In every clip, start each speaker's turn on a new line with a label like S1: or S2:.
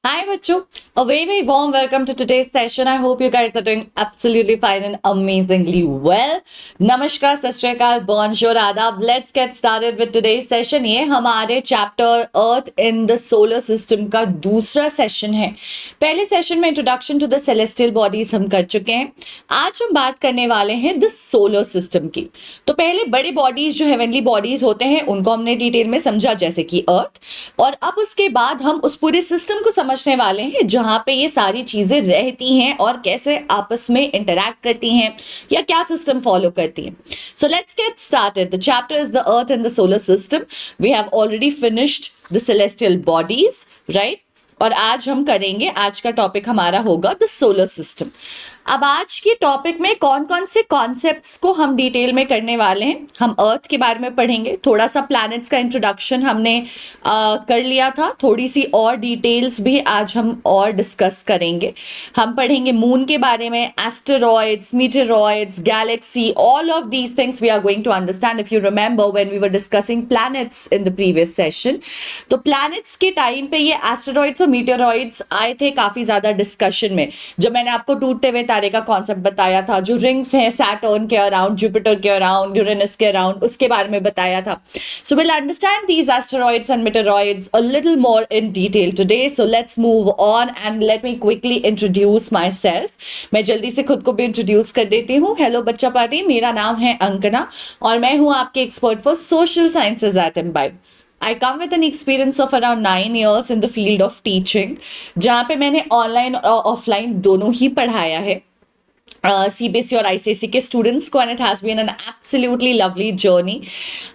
S1: Hi, Bachu. A very, very warm welcome to today's session. I hope you guys are doing absolutely fine and amazingly well. Namaskar, Sat Shri Akal, bonjour, adab. Let's get started with today's session. ये हमारे chapter earth in the solar system का दूसरा session है. पहले session में introduction to the celestial bodies हम कर चुके हैं. आज हम बात करने वाले हैं द सोलर सिस्टम की. तो पहले बड़े बॉडीज जो हेवनली बॉडीज होते हैं उनको हमने डिटेल में समझा, जैसे कि अर्थ, और अब उसके बाद हम उस पूरे सिस्टम को समझने वाले हैं जहां पे ये सारी चीजें रहती हैं और कैसे आपस में इंटरैक्ट करती हैं या क्या सिस्टम फॉलो करती हैं. So let's get started. The chapter is the earth and the solar system. We have already finished the celestial bodies, right? और आज हम करेंगे, आज का टॉपिक हमारा होगा द सोलर सिस्टम. अब आज के टॉपिक में कौन कौन से कॉन्सेप्ट्स को हम डिटेल में करने वाले हैं. हम अर्थ के बारे में पढ़ेंगे, थोड़ा सा प्लैनेट्स का इंट्रोडक्शन हमने कर लिया था, थोड़ी सी और डिटेल्स भी आज हम और डिस्कस करेंगे. हम पढ़ेंगे मून के बारे में, asteroids, meteoroids, galaxy, all of these things we are going to understand. If you remember when we were discussing planets in the previous session, तो प्लैनेट्स के टाइम पे ये एस्टेरॉइड्स और मीटेरॉइड्स आए थे काफी ज्यादा डिस्कशन में. जब मैंने आपको टूटते हुए तारे का कॉन्सेप्ट बताया था, जो रिंग्स हैं सैटर्न के अराउंड, जुपिटर के अराउंड, यूरेनस के अराउंड, उसके बारे में बताया था. So will understand these asteroids and meteoroids a little more in detail today. So let's move on and let me quickly introduce myself. मैं जल्दी से खुद को भी इंट्रोड्यूस कर देती हूँ. हेलो बच्चा पार्टी, मेरा नाम है अंकना और मैं हूँ आपके expert for social sciences at Embibe. I come with an experience of around 9 years in the field of teaching, जहाँ पे मैंने ऑनलाइन और ऑफलाइन दोनों ही पढ़ाया है सीबीएसई और आईसीएसई के स्टूडेंट्स को, and it has been an absolutely lovely journey.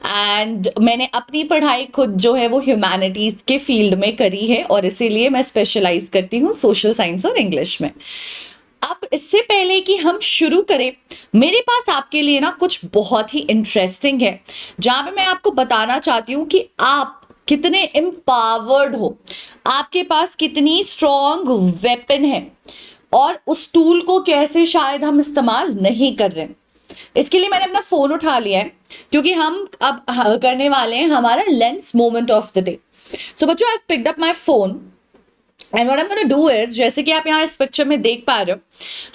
S1: And मैंने अपनी पढ़ाई खुद जो है वो ह्यूमैनिटीज़ के फील्ड में करी है और इसीलिए मैं स्पेशलाइज करती हूँ सोशल साइंस और इंग्लिश में. अब इससे पहले कि हम शुरू करें, मेरे पास आपके लिए ना कुछ बहुत ही इंटरेस्टिंग है, जहां पे मैं आपको बताना चाहती हूँ कि आप कितने एम्पावर्ड हो, आपके पास कितनी स्ट्रॉन्ग वेपन है और उस टूल को कैसे शायद हम इस्तेमाल नहीं कर रहे. इसके लिए मैंने अपना फोन उठा लिया है क्योंकि हम अब करने वाले हैं हमारा lens moment of the day. So बच्चों, I have picked up my phone and what I am gonna do is, जैसे कि आप यहाँ इस पिक्चर में देख पा रहे हो,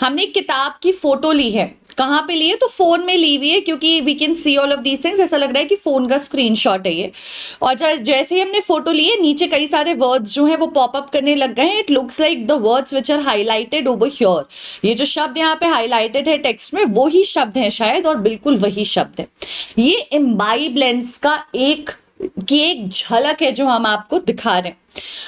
S1: हमने एक किताब की फोटो ली है. कहाँ पे ली है? तो फोन में ली हुई है क्योंकि we can see all of these things. ऐसा लग रहा है कि फोन का स्क्रीनशॉट है ये. और जैसे ही हमने फोटो ली है, नीचे कई सारे वर्ड्स जो हैं वो पॉप अप करने लग गए हैं. It looks like the words which are highlighted over here. ये जो शब्द यहाँ पे हाईलाइटेड है टेक्स्ट में, वो ही शब्द हैं शायद, और बिल्कुल वही शब्द है. ये इम्बाइब लेंस का एक झलक है जो हम आपको दिखा रहे हैं.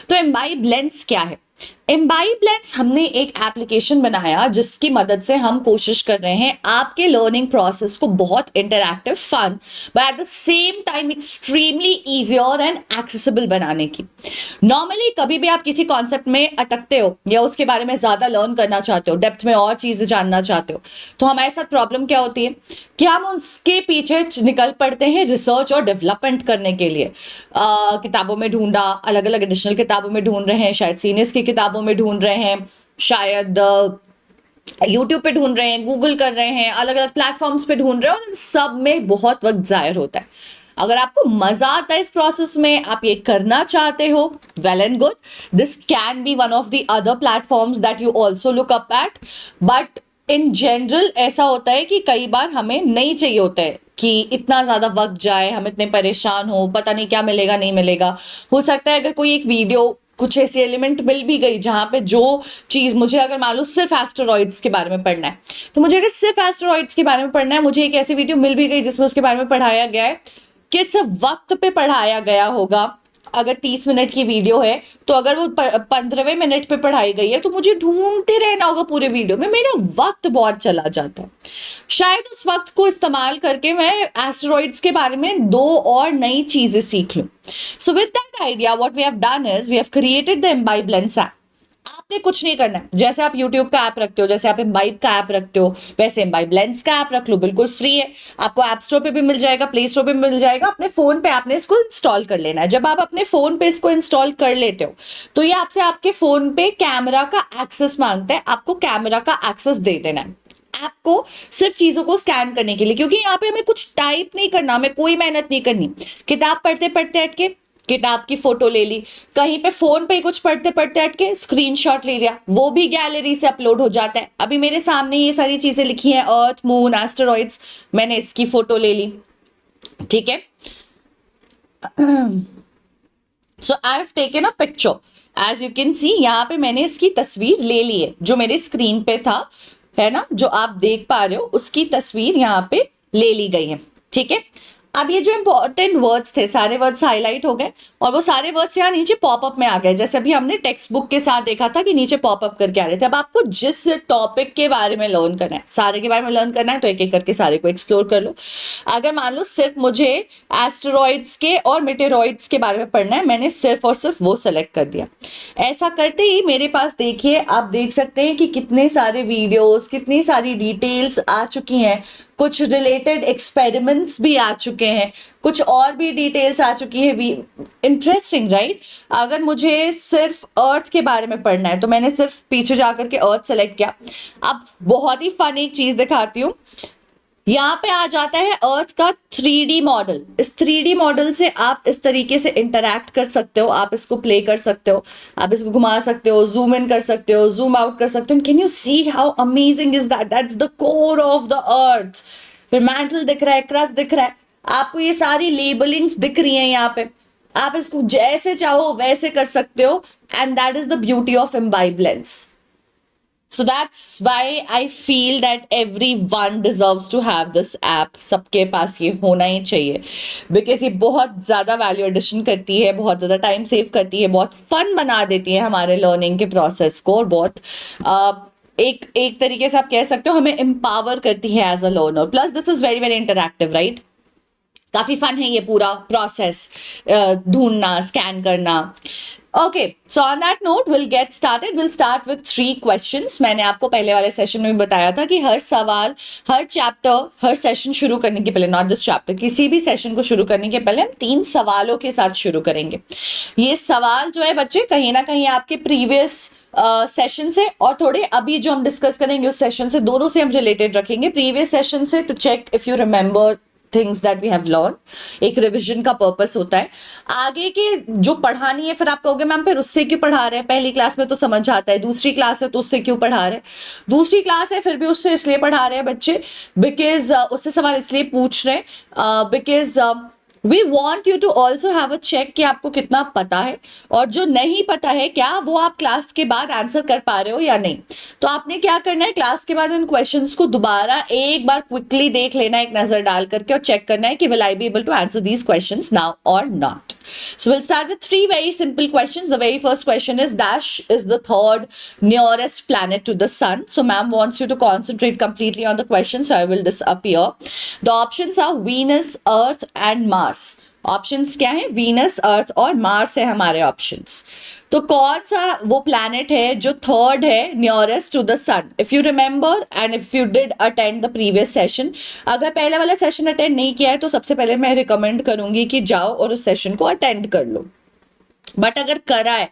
S1: तो इम्बाइब लेंस क्या है? इम्बाइब लेंस हमने एक एप्लीकेशन बनाया जिसकी मदद से हम कोशिश कर रहे हैं आपके लर्निंग प्रोसेस को बहुत interactive, fun, but at the same time extremely easier and accessible बनाने की. नॉर्मली कभी भी आप किसी कॉन्सेप्ट में अटकते हो या उसके बारे में ज्यादा लर्न करना चाहते हो, डेप्थ में और चीजें जानना चाहते हो, तो हमारे साथ प्रॉब्लम क्या होती है कि हम उसके पीछे निकल पड़ते हैं रिसर्च और डेवलपमेंट करने के लिए. किताबों में ढूंढा, अलग अलग एडिशनल किताबों में ढूंढ रहे हैं, शायद सीनियर्स की किताबों में ढूंढ रहे हैं, शायद यूट्यूब पे ढूंढ रहे हैं, गूगल कर रहे हैं, अलग अलग प्लेटफॉर्म्स पे ढूंढ रहे हैं, और इन सब में बहुत वक्त जाहिर होता है. अगर आपको मजा आता है इस प्रोसेस में, आप ये करना चाहते हो, well and good. This can be one of the other platforms that you also look up at. But in general ऐसा होता है कि कई बार हमें नहीं चाहिए होता है कि इतना ज्यादा वक्त जाए, हम इतने परेशान हो, पता नहीं क्या मिलेगा नहीं मिलेगा. हो सकता है अगर कोई एक वीडियो, कुछ ऐसी एलिमेंट मिल भी गई जहां पे जो चीज मुझे, अगर मान लो सिर्फ एस्टेरॉइड्स के बारे में पढ़ना है, तो मुझे अगर सिर्फ एस्टेरॉइड्स के बारे में पढ़ना है, मुझे एक ऐसी वीडियो मिल भी गई जिसमें उसके बारे में पढ़ाया गया है, किस वक्त पे पढ़ाया गया होगा. अगर 30 मिनट की वीडियो है तो अगर वो 15वें मिनट पे पढ़ाई गई है तो मुझे ढूंढते रहना होगा पूरे वीडियो में, मेरा वक्त बहुत चला जाता है. शायद उस वक्त को इस्तेमाल करके मैं एस्टेरॉइड्स के बारे में 2 और नई चीजें सीख लूं. So with that idea what we have done is we have created the Embibe lens app. आपने कुछ नहीं करना है. जैसे आप YouTube का ऐप रखते हो, जैसे आप इम्बाइब का ऐप रखते हो, वैसे इम्बाइब लेंस का ऐप रख लो. बिल्कुल फ्री है, आपको ऐप स्टोर पे भी मिल जाएगा, प्ले स्टोर पे भी मिल जाएगा. अपने फोन पे आपने इसको इंस्टॉल कर लेना है. जब आप अपने फोन पे इसको इंस्टॉल कर लेते हो तो ये आपसे आपके फोन पे कैमरा का एक्सेस मांगता है. आपको कैमरा का एक्सेस दे देना है ऐप को, सिर्फ चीजों को स्कैन करने के लिए, क्योंकि यहाँ पे हमें कुछ टाइप नहीं करना, हमें कोई मेहनत नहीं करनी. किताब पढ़ते पढ़ते अटके, किताब की फोटो ले ली, कहीं पे फोन पे कुछ पढ़ते पढ़ते अटके स्क्रीनशॉट ले लिया, वो भी गैलरी से अपलोड हो जाता है। अभी मेरे सामने ये सारी चीजें लिखी हैं, अर्थ, मून, एस्टेरॉइड्स, मैंने इसकी फोटो ले ली, ठीक है। So I have taken a picture, as you can see यहाँ पे मैंने इसकी तस्वीर ले ली है, जो मेरे स्क्रीन पे था, है ना, जो आप देख पा रहे हो उसकी तस्वीर यहाँ पे ले ली गई है, ठीक है। अब ये जो इंपॉर्टेंट वर्ड्स थे, सारे वर्ड्स हाईलाइट हो गए और वो सारे वर्ड्स यहाँ नीचे पॉपअप में आ गए, जैसे अभी हमने टेक्स्ट बुक के साथ देखा था कि नीचे पॉपअप करके आ रहे थे। अब आपको जिस टॉपिक के बारे में लर्न करना है, सारे के बारे में लर्न करना है, तो एक एक करके सारे को एक्सप्लोर कर लो। अगर मान लो सिर्फ मुझे एस्टेरॉइड्स के और मेटेरॉइड्स के बारे में पढ़ना है, मैंने सिर्फ और सिर्फ वो सेलेक्ट कर दिया। ऐसा करते ही मेरे पास देखिए, आप देख सकते हैं कि कितने सारे वीडियोस, कितनी सारी डिटेल्स आ चुकी हैं, कुछ रिलेटेड एक्सपेरिमेंट्स भी आ चुके हैं, कुछ और भी डिटेल्स आ चुकी है। Interesting, right. अगर मुझे सिर्फ अर्थ के बारे में पढ़ना है तो मैंने सिर्फ पीछे जाकर के अर्थ सेलेक्ट किया। अब बहुत ही फन एक चीज दिखाती हूँ, यहाँ पे आ जाता है अर्थ का 3D मॉडल। इस 3D मॉडल से आप इस तरीके से इंटरैक्ट कर सकते हो, आप इसको प्ले कर सकते हो, आप इसको घुमा सकते हो, जूम इन कर सकते हो, जूम आउट कर सकते हो। Can you see how amazing is that? That's the core of the earth. फिर मैंटल दिख रहा है, क्रस्ट दिख रहा है, आपको ये सारी लेबलिंग्स दिख रही हैं यहाँ पे, आप इसको जैसे चाहो वैसे कर सकते हो, and that is the beauty of ambivalence. So that's why I feel that everyone deserves to have this app. सबके पास ये होना ही चाहिए, बिकॉज ये बहुत ज़्यादा वैल्यू एडिशन करती है, बहुत ज़्यादा टाइम सेव करती है, बहुत फन बना देती है हमारे लर्निंग के प्रोसेस को, और बहुत एक तरीके से आप कह सकते हो हमें एम्पावर करती है as a learner. Plus this is very very interactive, right. काफी फन है ये पूरा प्रोसेस, ढूंढना, स्कैन करना। Okay, so on that note will get started. Will start with 3 questions. मैंने आपको पहले वाले सेशन में भी बताया था कि हर सवाल, हर चैप्टर, हर सेशन शुरू करने के पहले, नॉट जस्ट चैप्टर, किसी भी सेशन को शुरू करने के पहले हम 3 सवालों के साथ शुरू करेंगे। ये सवाल जो है बच्चे कहीं ना कहीं आपके प्रीवियस सेशन से और थोड़े अभी जो हम डिस्कस करेंगे उस सेशन से, दोनों से हम रिलेटेड रखेंगे। प्रीवियस सेशन से to check if you remember things that we have learn, एक रिविजन का पर्पस होता है। आगे के जो पढ़ानी है, फिर आप कहोगे मैम फिर उससे क्यों पढ़ा रहे हैं, पहली क्लास में तो समझ आता है, दूसरी क्लास है तो उससे क्यों पढ़ा रहे हैं। दूसरी क्लास है फिर भी उससे इसलिए पढ़ा रहे हैं बच्चे, बिकॉज उससे सवाल इसलिए पूछ रहे हैं because we want you to also have a check कि आपको कितना पता है, और जो नहीं पता है क्या वो आप क्लास के बाद आंसर कर पा रहे हो या नहीं। तो आपने क्या करना है, क्लास के बाद उन क्वेश्चंस को दोबारा एक बार क्विकली देख लेना, एक नजर डाल करके, और चेक करना है कि will I be able to answer these questions now और not. So we'll start with 3 very simple questions. The very first question is, Dash is the 3rd nearest planet to the sun. So ma'am wants you to concentrate completely on the question, so I will disappear. The options are Venus, Earth and Mars. Options क्या है? Venus, Earth और Mars है हमारे options. तो कौन सा वो planet है जो 3rd है nearest to the sun? If you remember and if you did attend the previous session, अगर पहले वाला सेशन अटेंड नहीं किया है तो सबसे पहले मैं रिकमेंड करूंगी कि जाओ और उस सेशन को अटेंड कर लो। बट अगर करा है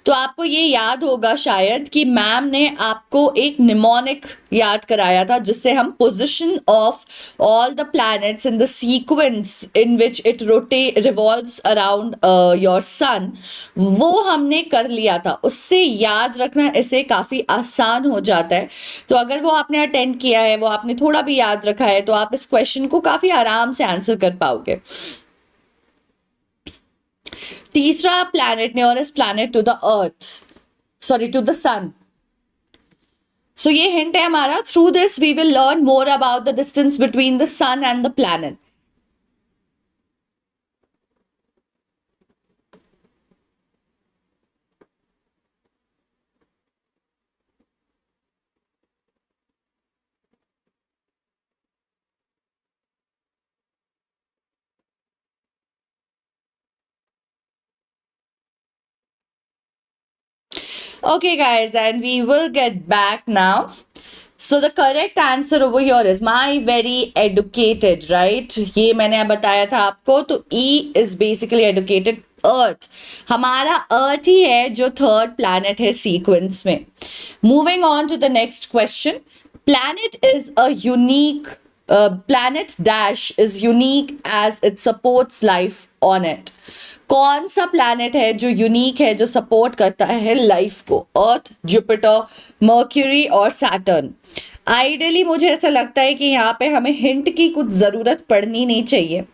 S1: तो आपको ये याद होगा शायद कि मैम ने आपको एक निमोनिक याद कराया था, जिससे हम position of all the planets in the sequence in which it revolves around your son, वो हमने कर लिया था। उससे याद रखना इसे काफी आसान हो जाता है। तो अगर वो आपने अटेंड किया है, वो आपने थोड़ा भी याद रखा है, तो आप इस क्वेश्चन को काफी आराम से आंसर कर पाओगे। तीसरा planet, nearest planet to the earth, sorry to the sun. So ये हिंट है हमारा। Through this we will learn more about the distance between the sun and the planet. Okay, guys, and we will get back now. So the correct answer over here is my very educated, right? ये मैंने अब बताया था आपको। तो E is basically educated. अर्थ, हमारा अर्थ ही है जो 3rd प्लैनेट है सीक्वेंस में। Moving on to the next question. Planet is a unique planet dash is unique as it supports life on it. कौन सा प्लैनेट है जो यूनिक है, जो सपोर्ट करता है लाइफ को? अर्थ, जुपिटर, मर्क्यूरी और सैटर्न। आइडियली मुझे ऐसा लगता है कि यहाँ पे हमें हिंट की कुछ ज़रूरत पड़नी नहीं चाहिए,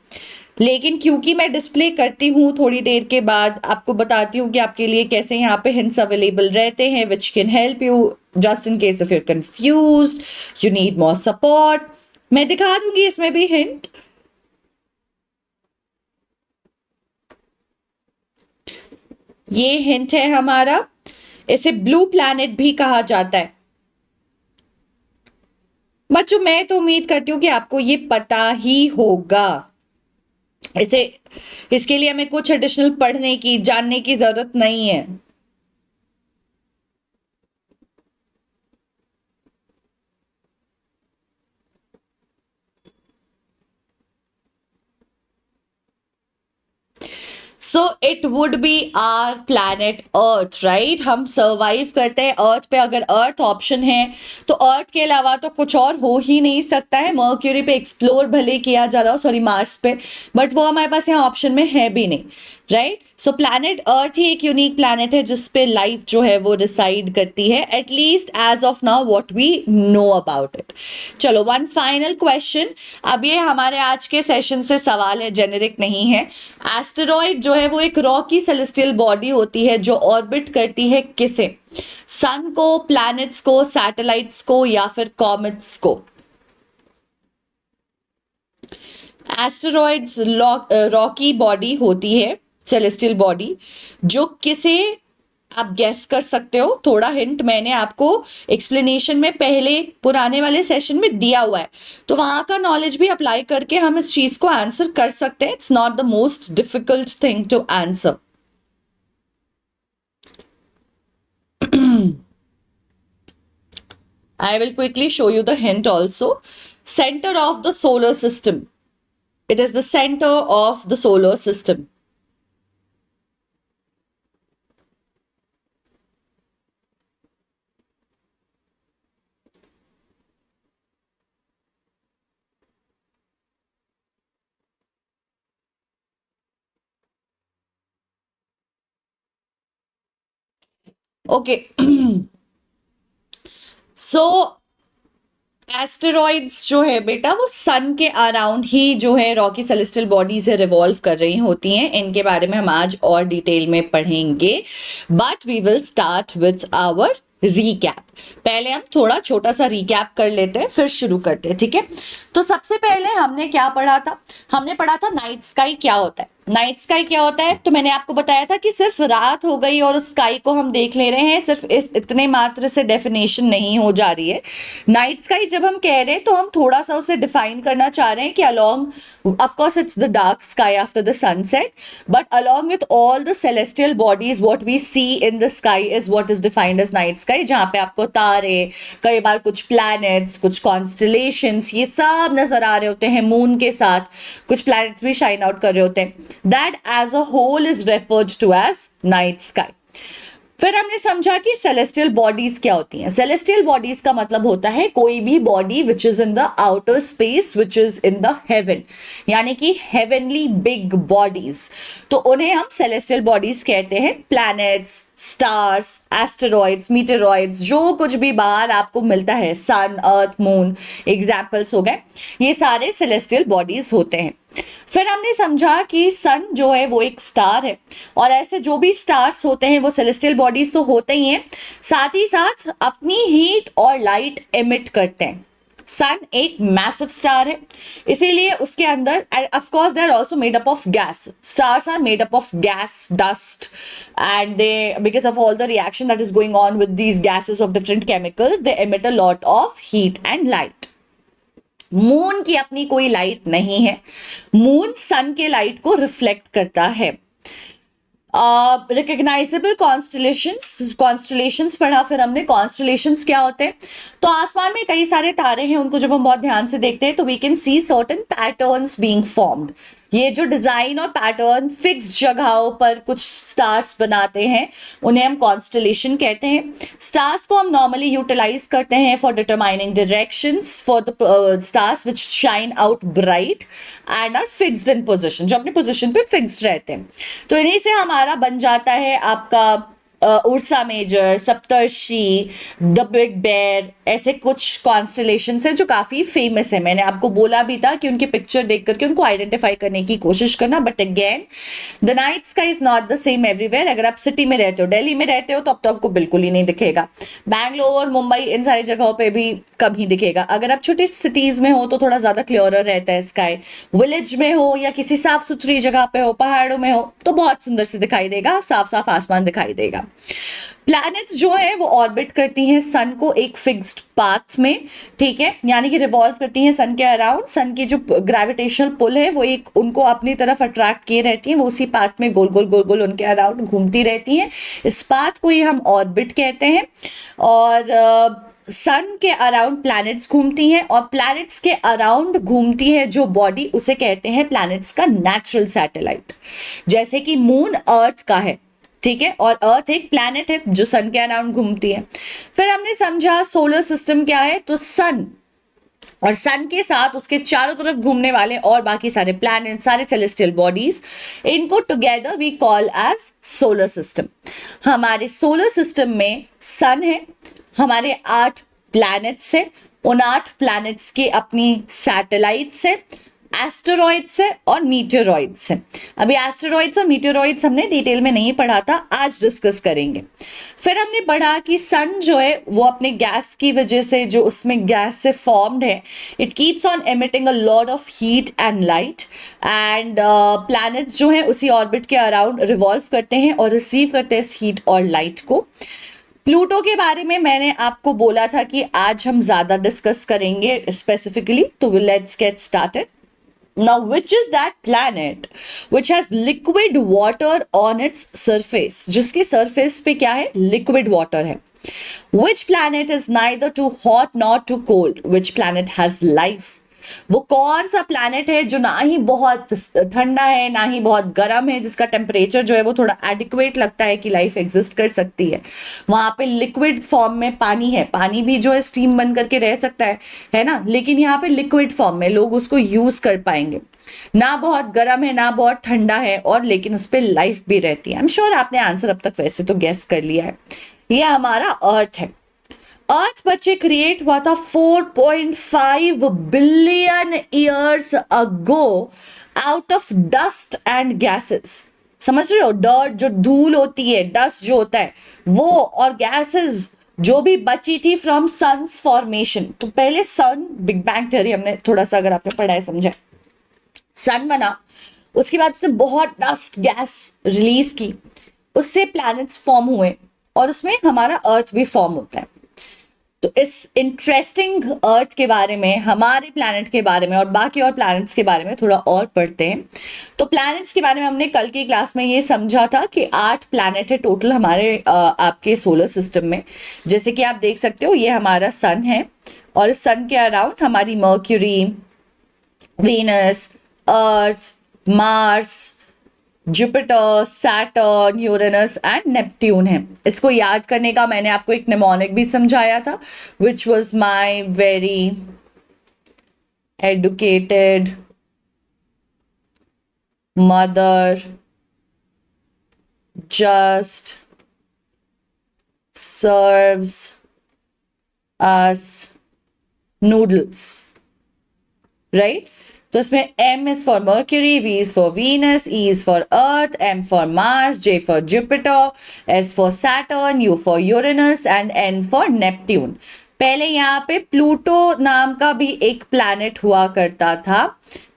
S1: लेकिन क्योंकि मैं डिस्प्ले करती हूँ थोड़ी देर के बाद आपको बताती हूँ कि आपके लिए कैसे यहाँ पे हिंट्स अवेलेबल रहते हैं, which can help you just in case if your confused, you need more support. मैं दिखा दूंगी इसमें भी हिंट। ये हिंट है हमारा, इसे ब्लू प्लैनेट भी कहा जाता है। बच्चों मैं तो उम्मीद करती हूँ कि आपको ये पता ही होगा। इसे इसके लिए हमें कुछ एडिशनल पढ़ने की, जानने की जरूरत नहीं है। So it would be our planet earth, right. हम सर्वाइव करते हैं अर्थ पे। अगर अर्थ ऑप्शन है तो अर्थ के अलावा तो कुछ और हो ही नहीं सकता है। मर्क्यूरी पे एक्सप्लोर भले किया जा रहा हो, सॉरी मार्स पे, बट वो हमारे पास यहाँ ऑप्शन में है भी नहीं, राइट। सो प्लैनेट अर्थ ही एक यूनिक प्लैनेट है जिसपे लाइफ जो है वो रिसाइड करती है, at least as of now what we know about it. चलो वन फाइनल क्वेश्चन। अब ये हमारे आज के सेशन से सवाल है, जेनेरिक नहीं है। एस्टेरॉइड जो है वो एक रॉकी सेलेस्टियल बॉडी होती है जो ऑर्बिट करती है किसे? सन को, प्लैनेट्स को, सैटेलाइट्स को या फिर कॉमेट्स को? एस्टेरॉइड्स रॉकी बॉडी होती है, सेलेस्टियल बॉडी, जो किसे, आप गैस कर सकते हो। थोड़ा हिंट मैंने आपको एक्सप्लेनेशन में पहले पुराने वाले सेशन में दिया हुआ है, तो वहां का नॉलेज भी अप्लाई करके हम इस चीज को आंसर कर सकते हैं। It's not the most difficult thing to answer. I will quickly show you the hint also. Center of the solar system. It is the center of the solar system. Okay. So asteroids जो है बेटा वो सन के around ही जो है Rocky celestial bodies है revolve कर रही होती हैं। इनके बारे में हम आज और डिटेल में पढ़ेंगे, but we will start with our recap. पहले हम थोड़ा छोटा सा रीकैप कर लेते हैं, फिर शुरू करते हैं, ठीक है। तो सबसे पहले हमने क्या पढ़ा था? हमने पढ़ा था नाइट स्काई क्या होता है। नाइट स्काई क्या होता है तो मैंने आपको बताया था कि सिर्फ रात हो गई और उस स्काई को हम देख ले रहे हैं, सिर्फ इस इतने मात्र से डेफिनेशन नहीं हो जा रही है। नाइट स्काई जब हम कह रहे हैं तो हम थोड़ा सा उसे डिफाइन करना चाह रहे हैं कि along, of course it's the dark sky after the sunset, but along with all the celestial bodies what we see in the sky is what is defined as night sky, जहां पे आपको तारे, कई बार कुछ प्लैनेट्स, कुछ constellations, ये सब नजर आ रहे होते हैं। मून के साथ कुछ प्लैनेट्स भी शाइन आउट कर रहे होते हैं। That as a whole is referred to as night sky. फिर हमने समझा कि सेलेस्टियल बॉडीज क्या होती हैं। सेलेस्टियल बॉडीज का मतलब होता है कोई भी body which is in the outer space, which is in the haven, यानी कि हेवनली बिग बॉडीज, तो उन्हें हम सेलेस्टियल बॉडीज कहते हैं। प्लैनेट्स, स्टार्स, एस्टेरॉइड्स, मीटेरॉइड्स, जो कुछ भी बाहर आपको मिलता है, सन, अर्थ, मून, एग्जाम्पल्स हो गए, ये सारे सेलेस्टियल बॉडीज होते हैं। फिर हमने समझा कि सन जो है वो एक स्टार है, और ऐसे जो भी स्टार्स होते हैं वो सेलेस्टियल बॉडीज तो होते ही हैं, साथ ही साथ अपनी हीट और लाइट एमिट करते हैं। सन एक मैसिव स्टार है, इसीलिए उसके अंदर, of course they are also made up of gas, stars are made up of gas, dust, and they, because of all the reaction that is going on with these gases of different chemicals, they emit a lot of heat and light. Moon की अपनी कोई light नहीं है, moon sun के light को reflect करता है। Recognisable constellations पढ़ा फिर हमने। कॉन्स्टलेशंस क्या होते हैं? तो आसमान में कई सारे तारे हैं, उनको जब हम बहुत ध्यान से देखते हैं तो we can see certain patterns being formed, ये जो डिजाइन और पैटर्न फिक्स जगहों पर कुछ स्टार्स बनाते हैं उन्हें हम कॉन्स्टलेशन कहते हैं। स्टार्स को हम नॉर्मली यूटिलाइज करते हैं for determining directions for the stars which shine out bright and are fixed in position, जो अपनी पोजिशन पे फिक्स्ड रहते हैं। तो इन्हीं से हमारा बन जाता है आपका Ursa Major, Saptarishi, the big bear, ऐसे कुछ कॉन्स्टलेशन है जो काफी फेमस है। मैंने आपको बोला भी था कि उनकी पिक्चर देख करके उनको आइडेंटिफाई करने की कोशिश करना, but again the night sky is not the same everywhere. अगर आप सिटी में रहते हो, दिल्ली में रहते हो, तो अब तो आपको बिल्कुल ही नहीं दिखेगा। बैंगलोर, मुंबई, इन सारी जगहों पे भी कम ही दिखेगा। अगर आप छोटे सिटीज में हो तो थोड़ा ज्यादा क्लियरर रहता है स्काई। विलेज में हो या किसी साफ सुथरी जगह पे हो, पहाड़ों में हो, तो बहुत सुंदर से दिखाई देगा, साफ साफ आसमान दिखाई देगा। प्लैनेट्स जो है वो ऑर्बिट करती हैं सन को एक फिक्स्ड पाथ में, ठीक है, यानी कि रिवॉल्व करती हैं सन के अराउंड। सन की जो ग्रेविटेशनल पुल है वो एक उनको अपनी तरफ अट्रैक्ट किए रहती है, वो उसी पाथ में गोल गोल गोल गोल उनके अराउंड घूमती रहती हैं। इस पाथ को ही हम ऑर्बिट कहते हैं। और सन के अराउंड प्लैनेट्स घूमती हैं, और प्लैनेट्स के अराउंड घूमती है जो बॉडी, उसे कहते हैं प्लैनेट्स का नेचुरल सैटेलाइट। जैसे कि मून अर्थ का है, ठीक है, और अर्थ एक प्लैनेट है जो सन के अराउंड घूमती है। फिर हमने समझा सोलर सिस्टम क्या है, तो सन और सन के साथ उसके चारों तरफ घूमने वाले और बाकी सारे प्लैनेट, सारे सेलेस्टियल बॉडीज, इनको together we call as solar system. हमारे सोलर सिस्टम में सन है, हमारे 8 प्लैनेट्स है, उन 8 प्लैनेट्स के अपनी सैटेलाइट्स है, एस्टेरॉइड्स है और मीटेरॉइड्स है। अभी एस्टेरॉइड्स और मीटेरॉइड्स हमने डिटेल में नहीं पढ़ा था, आज डिस्कस करेंगे। फिर हमने पढ़ा कि सन जो है वो अपने गैस की वजह से, जो उसमें गैस से फॉर्म्ड है, it keeps on emitting a lot of heat and light, and planets जो है उसी ऑर्बिट के अराउंड रिवॉल्व करते हैं और रिसीव करते हैं इस हीट और लाइट को। प्लूटो के बारे में मैंने आपको बोला था कि आज हम ज्यादा डिस्कस करेंगे स्पेसिफिकली, तो let's get started. Now, which is that planet which has liquid water on its surface? जिसके surface पे क्या है? Liquid water है. Which planet is neither too hot nor too cold? Which planet has life? वो कौन सा planet है जो ना ही बहुत ठंडा है ना ही बहुत गर्म है, जिसका टेम्परेचर जो है वो थोड़ा एडिक्वेट लगता है कि लाइफ एग्जिस्ट कर सकती है। वहां पे लिक्विड फॉर्म में पानी है, पानी भी जो है स्टीम बन करके रह सकता है ना, लेकिन यहाँ पे लिक्विड फॉर्म में लोग उसको यूज कर पाएंगे। ना बहुत गर्म है ना बहुत ठंडा है, और लेकिन उस पर लाइफ भी रहती है। आई एम श्योर आपने आंसर अब तक वैसे तो गेस कर लिया है। ये हमारा अर्थ है। अर्थ बच्चे क्रिएट हुआ था 4.5 billion years ago out of dust and gases. समझ रहे हो, डर्ट जो धूल होती है, डस्ट जो होता है वो, और गैसेस जो भी बची थी फ्रॉम सन्स फॉर्मेशन। तो पहले सन, बिग बैंग थ्योरी हमने थोड़ा सा अगर आपने पढ़ा है समझा, सन बना, उसके बाद उसने बहुत डस्ट गैस रिलीज की, उससे प्लैनेट्स फॉर्म हुए और उसमें हमारा अर्थ भी फॉर्म होता है। तो इस इंटरेस्टिंग अर्थ के बारे में, हमारे प्लैनेट के बारे में और बाकी और प्लैनेट्स के बारे में थोड़ा और पढ़ते हैं। तो प्लैनेट्स के बारे में हमने कल की क्लास में ये समझा था कि 8 प्लैनेट है टोटल हमारे आपके सोलर सिस्टम में। जैसे कि आप देख सकते हो, ये हमारा सन है और इस सन के अराउंड हमारी mercury, Venus, earth, Mars, Jupiter, Saturn, Uranus and Neptune है। इसको याद करने का मैंने आपको एक निमोनिक भी समझाया था, which was my very educated mother just serves us noodles, right. तो इसमें M is for Mercury, V is for Venus, E is for Earth, M for Mars, J for Jupiter, S for Saturn, U for Uranus and N for Neptune। पहले यहाँ पे Pluto नाम का भी एक planet हुआ करता था,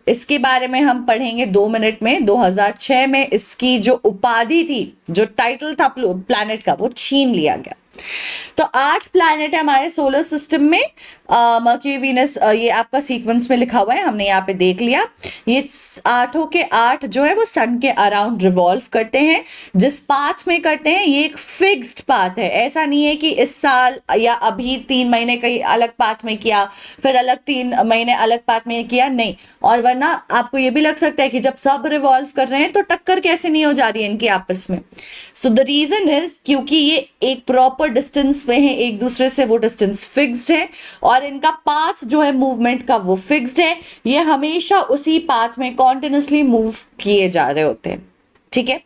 S1: इसके बारे में हम पढ़ेंगे 2 मिनट में। 2006 में इसकी जो उपाधि थी, जो टाइटल था प्लैनेट का, वो छीन लिया गया। तो 8 प्लैनेट है हमारे सोलर सिस्टम में। मर्क्यूरी वीनस, ये आपका सीक्वेंस में लिखा हुआ है, हमने यहाँ पे देख लिया। ये आठों के आठ जो है वो सन के अराउंड रिवॉल्व करते हैं। जिस पाथ में करते हैं ये एक फिक्स्ड पाथ है, ऐसा नहीं है कि इस साल या अभी 3 महीने कहीं अलग पाथ में किया, फिर अलग 3 महीने अलग पाथ में किया, नहीं। और वरना आपको ये भी लग सकता है कि जब सब रिवॉल्व कर रहे हैं तो टक्कर कैसे नहीं हो जा रही है इनकी आपस में। सो द रीजन इज क्योंकि ये एक प्रॉपर डिस्टेंस पे है एक दूसरे से, वो डिस्टेंस फिक्स्ड है और इनका पाथ जो है मूवमेंट का वो फिक्स्ड है। ये हमेशा उसी पाथ में कॉन्टिन्यूसली मूव किए जा रहे होते हैं, ठीक है।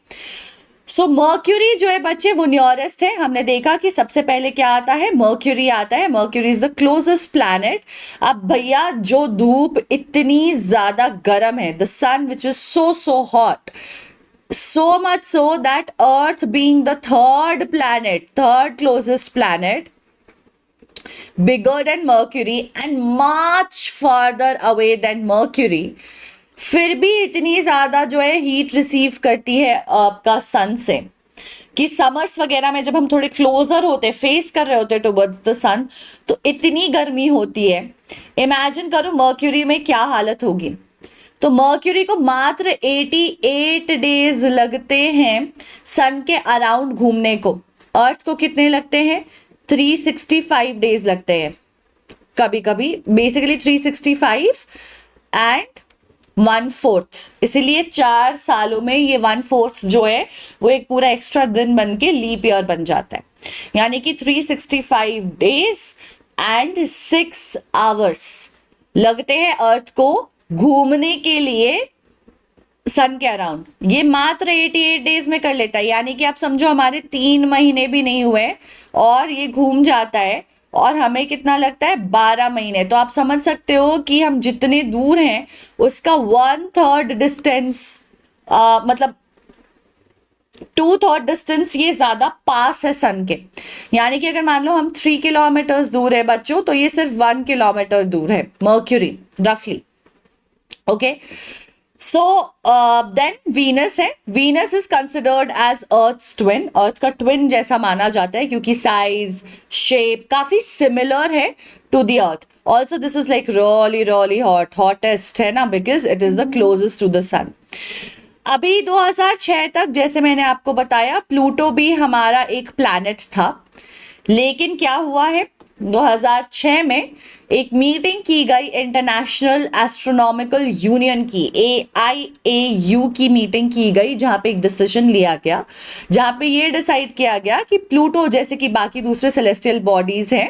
S1: सो मर्क्यूरी जो है बच्चे वो नियरेस्ट है। हमने देखा कि सबसे पहले क्या आता है, मर्क्यूरी आता है। Mercury is the closest planet. अब भैया जो धूप इतनी ज्यादा गर्म है, the sun which is so hot, so much so that earth being the third planet, third closest planet, bigger than mercury and much further away than mercury, फिर भी इतनी ज्यादा जो है हीट रिसीव करती है आपका सन से कि समर्स वगैरह में जब हम थोड़े क्लोजर होते, फेस कर रहे होते टुवर्ड्स द सन, तो इतनी गर्मी होती है। इमेजिन करो मर्क्यूरी में क्या हालत होगी। तो मर्क्यूरी को मात्र 88 डेज लगते हैं सन के अराउंड घूमने को। अर्थ को कितने लगते हैं, 365 डेज लगते हैं कभी कभी, बेसिकली 365 एंड 1/4। इसीलिए 4 सालों में ये 1/4 जो है वो एक पूरा एक्स्ट्रा दिन बन के लीप ईयर बन जाता है। यानी कि 365 डेज एंड 6 आवर्स लगते हैं अर्थ को घूमने के लिए सन के अराउंड। ये मात्र 88 डेज में कर लेता है, यानी कि आप समझो हमारे 3 महीने भी नहीं हुए और ये घूम जाता है, और हमें कितना लगता है, 12 महीने। तो आप समझ सकते हो कि हम जितने दूर हैं उसका 1/3 डिस्टेंस, मतलब 2/3 डिस्टेंस ये ज्यादा पास है सन के। यानी कि अगर मान लो हम 3 किलोमीटर दूर है बच्चों, तो ये सिर्फ 1 किलोमीटर दूर है मर्क्यूरी रफली। ओके, सो देन वीनस है। Venus is considered as earth's twin, earth का ट्विन जैसा माना जाता है क्योंकि साइज शेप काफी सिमिलर है to the earth. Also this is like really hottest है ना, because it is the closest to the sun. अभी 2006 तक जैसे मैंने आपको बताया प्लूटो भी हमारा एक प्लैनेट था, लेकिन क्या हुआ है 2006 में एक मीटिंग की गई इंटरनेशनल एस्ट्रोनॉमिकल यूनियन की, AIAU की मीटिंग की गई, जहां पे एक डिसीजन लिया गया, जहां पे ये डिसाइड किया गया कि प्लूटो जैसे कि बाकी दूसरे सेलेस्टियल बॉडीज हैं,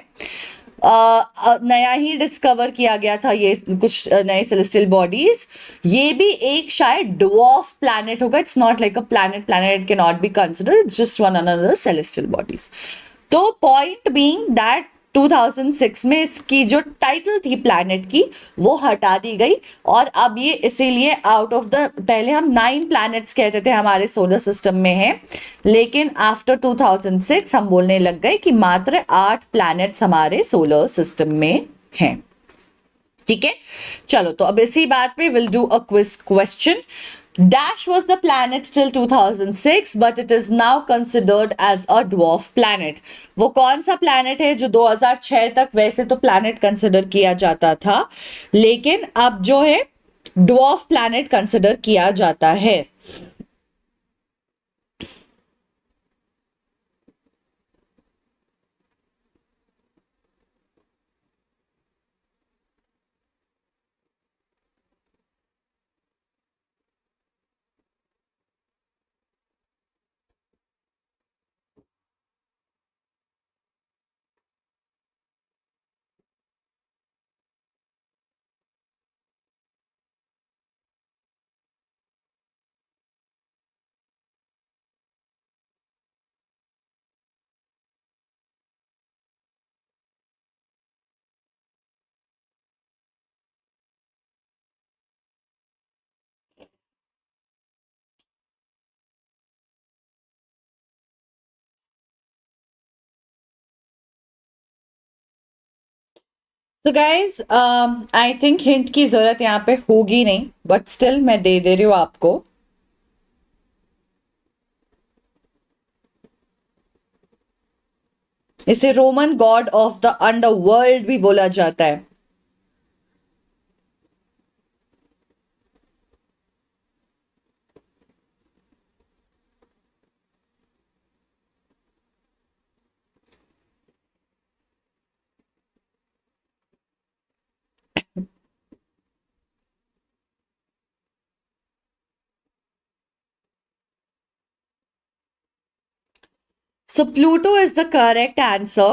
S1: नया ही डिस्कवर किया गया था ये कुछ नए सेलेस्टियल बॉडीज, ये भी एक शायद ड्वार्फ प्लैनेट होगा। It's not like a planet, planet can not be considered, just one another celestial bodies. तो पॉइंट बीइंग दैट 2006 में इसकी जो टाइटल थी प्लैनेट की वो हटा दी गई, और अब ये इसीलिए आउट ऑफ द, पहले हम 9 प्लैनेट्स कहते थे हमारे सोलर सिस्टम में है, लेकिन आफ्टर 2006 हम बोलने लग गए कि मात्र 8 प्लैनेट्स हमारे सोलर सिस्टम में हैं। ठीक है, चलो तो अब इसी बात पे will do a quiz question. Dash was the planet till 2006, but it is now considered as a dwarf planet. वो कौन सा planet है जो 2006 तक वैसे तो planet consider किया जाता था, लेकिन अब जो है dwarf planet consider किया जाता है। तो गाइज आई थिंक हिंट की जरूरत यहाँ पे होगी नहीं, बट स्टिल मैं दे रही हूँ आपको। इसे Roman God of the underworld भी बोला जाता है। So Pluto is the correct answer.